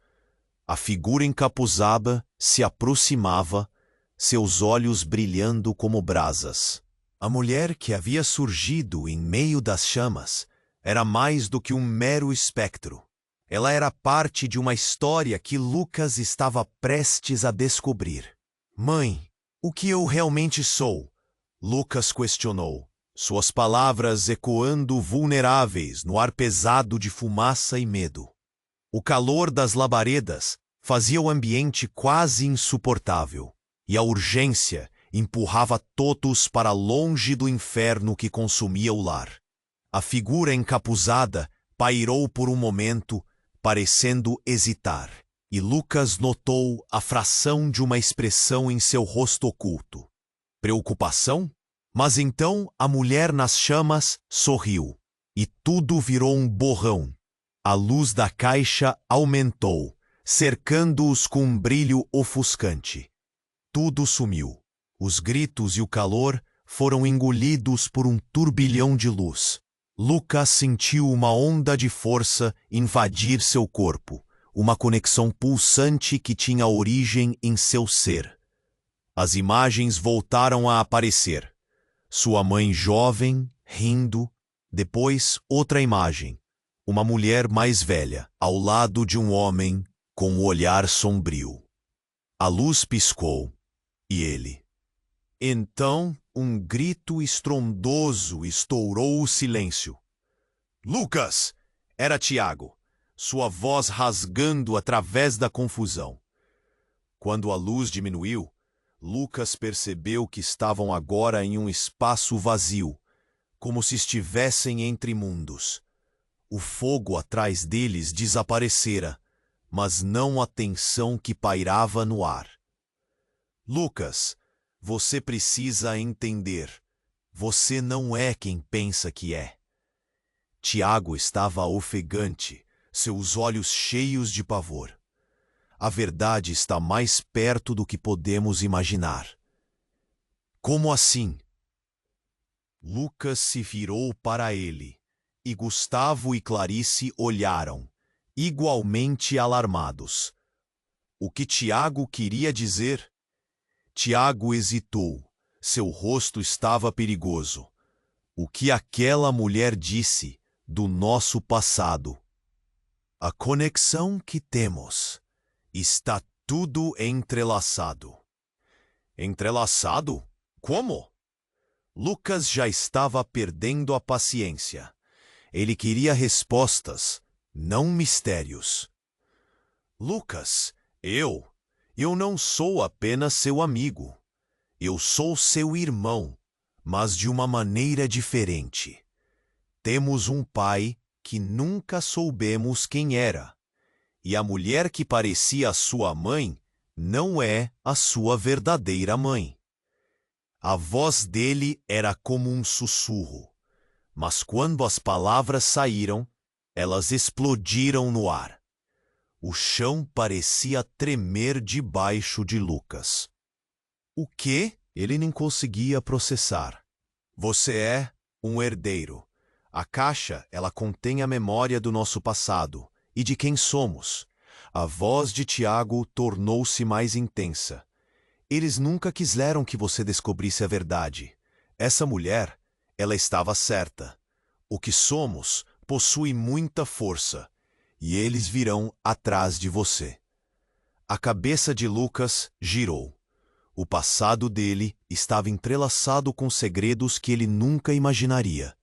A figura encapuzada se aproximava, seus olhos brilhando como brasas. A mulher que havia surgido em meio das chamas era mais do que um mero espectro. Ela era parte de uma história que Lucas estava prestes a descobrir. Mãe, o que eu realmente sou? Lucas questionou, suas palavras ecoando vulneráveis no ar pesado de fumaça e medo. O calor das labaredas fazia o ambiente quase insuportável, e a urgência empurrava todos para longe do inferno que consumia o lar. A figura encapuzada pairou por um momento, parecendo hesitar, e Lucas notou a fração de uma expressão em seu rosto oculto. Preocupação? Mas então a mulher nas chamas sorriu, e tudo virou um borrão. A luz da caixa aumentou, cercando-os com um brilho ofuscante. Tudo sumiu. Os gritos e o calor foram engolidos por um turbilhão de luz. Lucas sentiu uma onda de força invadir seu corpo, uma conexão pulsante que tinha origem em seu ser. As imagens voltaram a aparecer. Sua mãe jovem, rindo, depois outra imagem. Uma mulher mais velha, ao lado de um homem com um olhar sombrio. A luz piscou, e ele. Então, um grito estrondoso estourou o silêncio. Lucas! Era Tiago, sua voz rasgando através da confusão. Quando a luz diminuiu, Lucas percebeu que estavam agora em um espaço vazio, como se estivessem entre mundos. O fogo atrás deles desaparecera, mas não a tensão que pairava no ar. Lucas, você precisa entender. Você não é quem pensa que é. Tiago estava ofegante, seus olhos cheios de pavor. A verdade está mais perto do que podemos imaginar. Como assim? Lucas se virou para ele, e Gustavo e Clarice olharam, igualmente alarmados. O que Tiago queria dizer? Tiago hesitou. Seu rosto estava perigoso. O que aquela mulher disse do nosso passado? A conexão que temos. Está tudo entrelaçado. Entrelaçado? Como? Lucas já estava perdendo a paciência. Ele queria respostas, não mistérios. Lucas, eu não sou apenas seu amigo. Eu sou seu irmão, mas de uma maneira diferente. Temos um pai que nunca soubemos quem era. E a mulher que parecia sua mãe não é a sua verdadeira mãe. A voz dele era como um sussurro, mas quando as palavras saíram, elas explodiram no ar. O chão parecia tremer debaixo de Lucas. O quê? Ele nem conseguia processar. Você é um herdeiro. A caixa, ela contém a memória do nosso passado e de quem somos. A voz de Tiago tornou-se mais intensa. Eles nunca quiseram que você descobrisse a verdade. Essa mulher, ela estava certa. O que somos possui muita força, e eles virão atrás de você. A cabeça de Lucas girou. O passado dele estava entrelaçado com segredos que ele nunca imaginaria.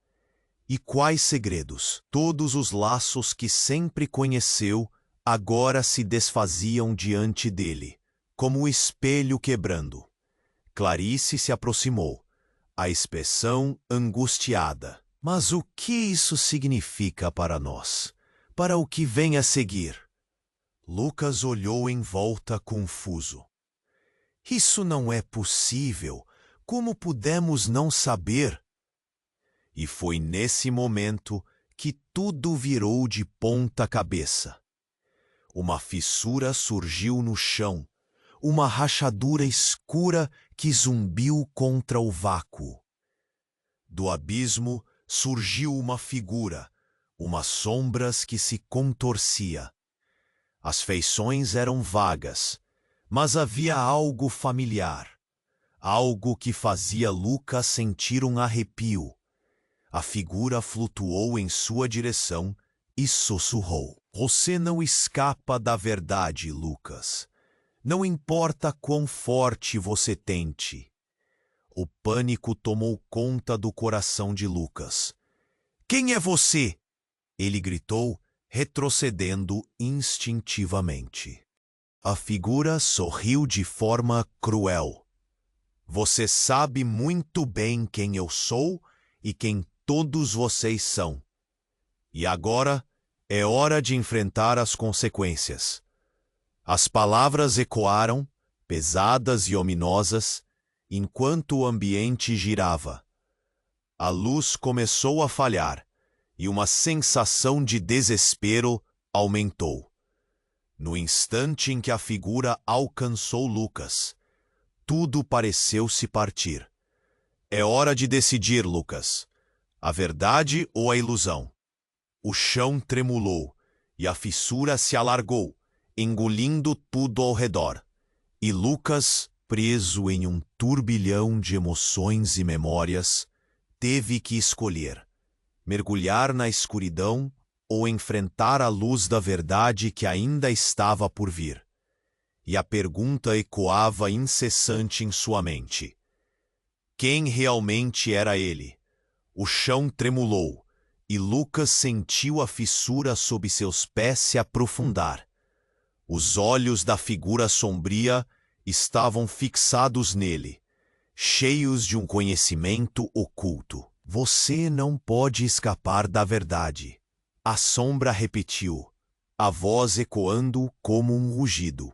E quais segredos? Todos os laços que sempre conheceu agora se desfaziam diante dele, como um espelho quebrando. Clarice se aproximou, a expressão angustiada. Mas o que isso significa para nós? Para o que vem a seguir? Lucas olhou em volta confuso. Isso não é possível. Como pudemos não saber? E foi nesse momento que tudo virou de ponta cabeça. Uma fissura surgiu no chão, uma rachadura escura que zumbiu contra o vácuo. Do abismo surgiu uma figura, umas sombras que se contorcia. As feições eram vagas, mas havia algo familiar, algo que fazia Lucas sentir um arrepio. A figura flutuou em sua direção e sussurrou. Você não escapa da verdade, Lucas. Não importa quão forte você tente. O pânico tomou conta do coração de Lucas. Quem é você? Ele gritou, retrocedendo instintivamente. A figura sorriu de forma cruel. Você sabe muito bem quem eu sou e quem todos vocês são. E agora é hora de enfrentar as consequências. As palavras ecoaram, pesadas e ominosas, enquanto o ambiente girava. A luz começou a falhar e uma sensação de desespero aumentou. No instante em que a figura alcançou Lucas, tudo pareceu se partir. É hora de decidir, Lucas. A verdade ou a ilusão? O chão tremulou e a fissura se alargou, engolindo tudo ao redor. E Lucas, preso em um turbilhão de emoções e memórias, teve que escolher: mergulhar na escuridão ou enfrentar a luz da verdade que ainda estava por vir. E a pergunta ecoava incessante em sua mente. Quem realmente era ele? O chão tremulou, e Lucas sentiu a fissura sob seus pés se aprofundar. Os olhos da figura sombria estavam fixados nele, cheios de um conhecimento oculto. Você não pode escapar da verdade. A sombra repetiu, a voz ecoando como um rugido.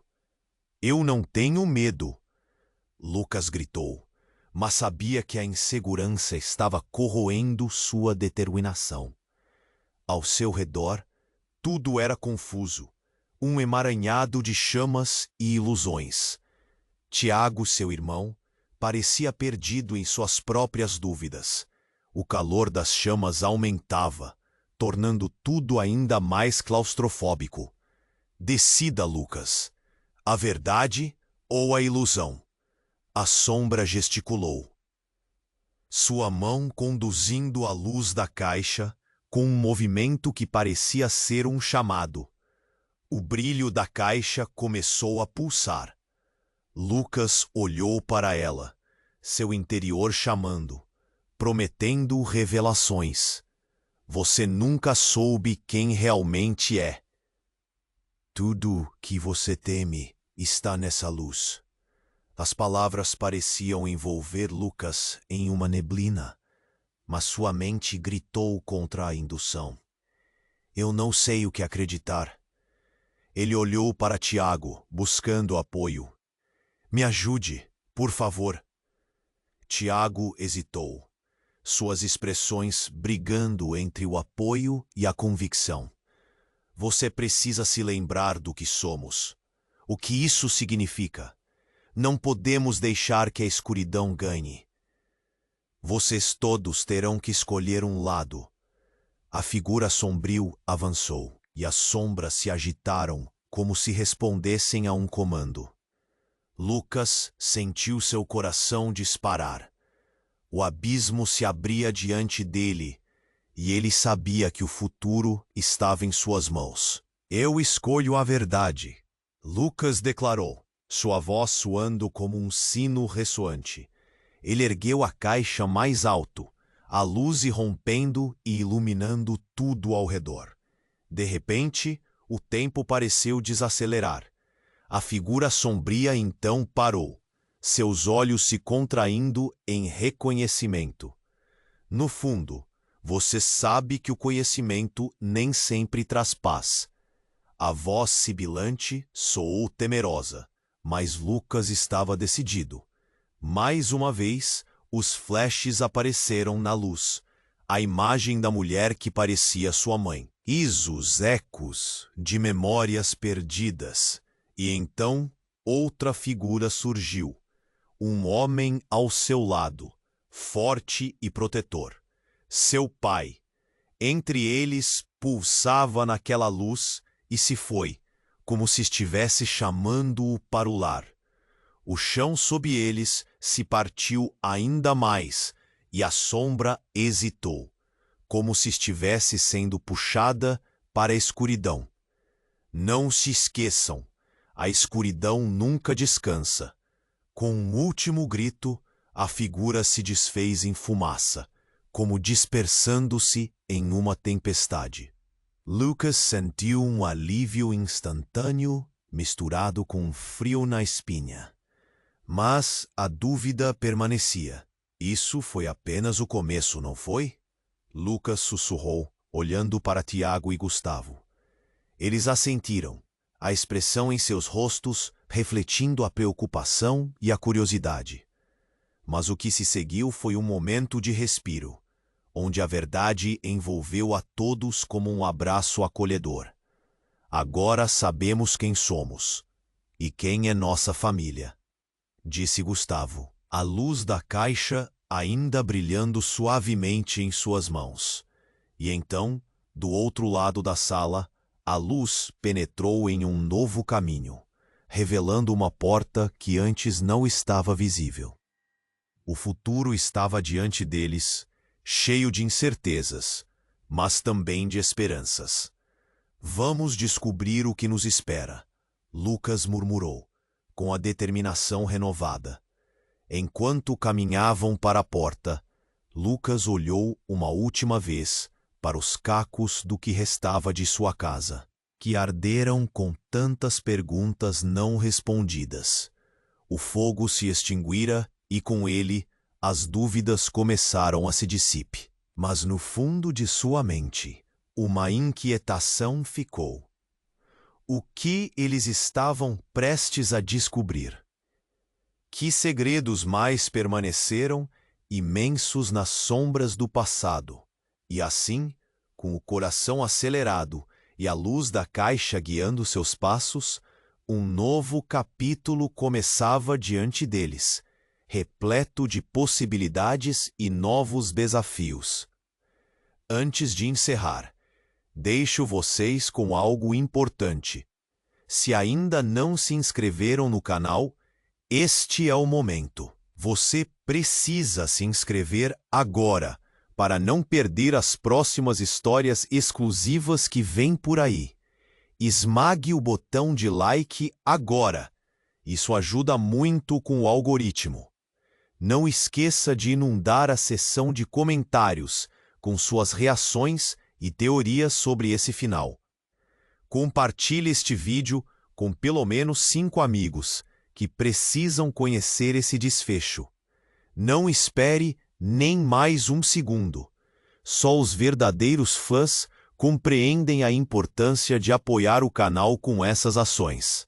Eu não tenho medo, Lucas gritou, mas sabia que a insegurança estava corroendo sua determinação. Ao seu redor, tudo era confuso. um emaranhado de chamas e ilusões. Tiago, seu irmão, parecia perdido em suas próprias dúvidas. O calor das chamas aumentava, tornando tudo ainda mais claustrofóbico. Decida, Lucas. A verdade ou a ilusão? A sombra gesticulou. Sua mão conduzindo a luz da caixa, com um movimento que parecia ser um chamado. O brilho da caixa começou a pulsar. Lucas olhou para ela, seu interior chamando, prometendo revelações. Você nunca soube quem realmente é. Tudo que você teme está nessa luz. As palavras pareciam envolver Lucas em uma neblina, mas sua mente gritou contra a indução. Eu não sei o que acreditar. Ele olhou para Tiago, buscando apoio. Me ajude, por favor. Tiago hesitou, suas expressões brigando entre o apoio e a convicção. Você precisa se lembrar do que somos. O que isso significa? Não podemos deixar que a escuridão ganhe. Vocês todos terão que escolher um lado. A figura sombrio avançou, e as sombras se agitaram como se respondessem a um comando. Lucas sentiu seu coração disparar. O abismo se abria diante dele, e ele sabia que o futuro estava em suas mãos. Eu escolho a verdade, Lucas declarou, sua voz soando como um sino ressoante. Ele ergueu a caixa mais alto, a luz irrompendo e iluminando tudo ao redor. De repente, o tempo pareceu desacelerar. A figura sombria então parou, seus olhos se contraindo em reconhecimento. No fundo, você sabe que o conhecimento nem sempre traz paz. A voz sibilante soou temerosa, mas Lucas estava decidido. Mais uma vez, os flashes apareceram na luz, a imagem da mulher que parecia sua mãe. Isos ecos de memórias perdidas. E então, outra figura surgiu. Um homem ao seu lado, forte e protetor. Seu pai. Entre eles, pulsava naquela luz e se foi, como se estivesse chamando-o para o lar. O chão sob eles se partiu ainda mais e a sombra hesitou, como se estivesse sendo puxada para a escuridão. Não se esqueçam, a escuridão nunca descansa. Com um último grito, a figura se desfez em fumaça, como dispersando-se em uma tempestade. Lucas sentiu um alívio instantâneo misturado com um frio na espinha. Mas a dúvida permanecia. Isso foi apenas o começo, não foi? Lucas sussurrou, olhando para Tiago e Gustavo. Eles assentiram, a expressão em seus rostos refletindo a preocupação e a curiosidade. Mas o que se seguiu foi um momento de respiro, onde a verdade envolveu a todos como um abraço acolhedor. Agora sabemos quem somos e quem é nossa família, disse Gustavo, a luz da caixa ainda brilhando suavemente em suas mãos. E então, do outro lado da sala, a luz penetrou em um novo caminho, revelando uma porta que antes não estava visível. O futuro estava diante deles, cheio de incertezas, mas também de esperanças. Vamos descobrir o que nos espera, Lucas murmurou, com a determinação renovada. Enquanto caminhavam para a porta, Lucas olhou uma última vez para os cacos do que restava de sua casa, que arderam com tantas perguntas não respondidas. O fogo se extinguira e, com ele, as dúvidas começaram a se dissipar. Mas no fundo de sua mente, uma inquietação ficou. O que eles estavam prestes a descobrir? Que segredos mais permaneceram imensos nas sombras do passado? E assim, com o coração acelerado e a luz da caixa guiando seus passos, um novo capítulo começava diante deles, repleto de possibilidades e novos desafios. Antes de encerrar, deixo vocês com algo importante. Se ainda não se inscreveram no canal, este é o momento. Você precisa se inscrever agora, para não perder as próximas histórias exclusivas que vêm por aí. Esmague o botão de like agora. Isso ajuda muito com o algoritmo. Não esqueça de inundar a seção de comentários com suas reações e teorias sobre esse final. Compartilhe este vídeo com pelo menos 5 amigos que precisam conhecer esse desfecho. Não espere nem mais um segundo. Só os verdadeiros fãs compreendem a importância de apoiar o canal com essas ações.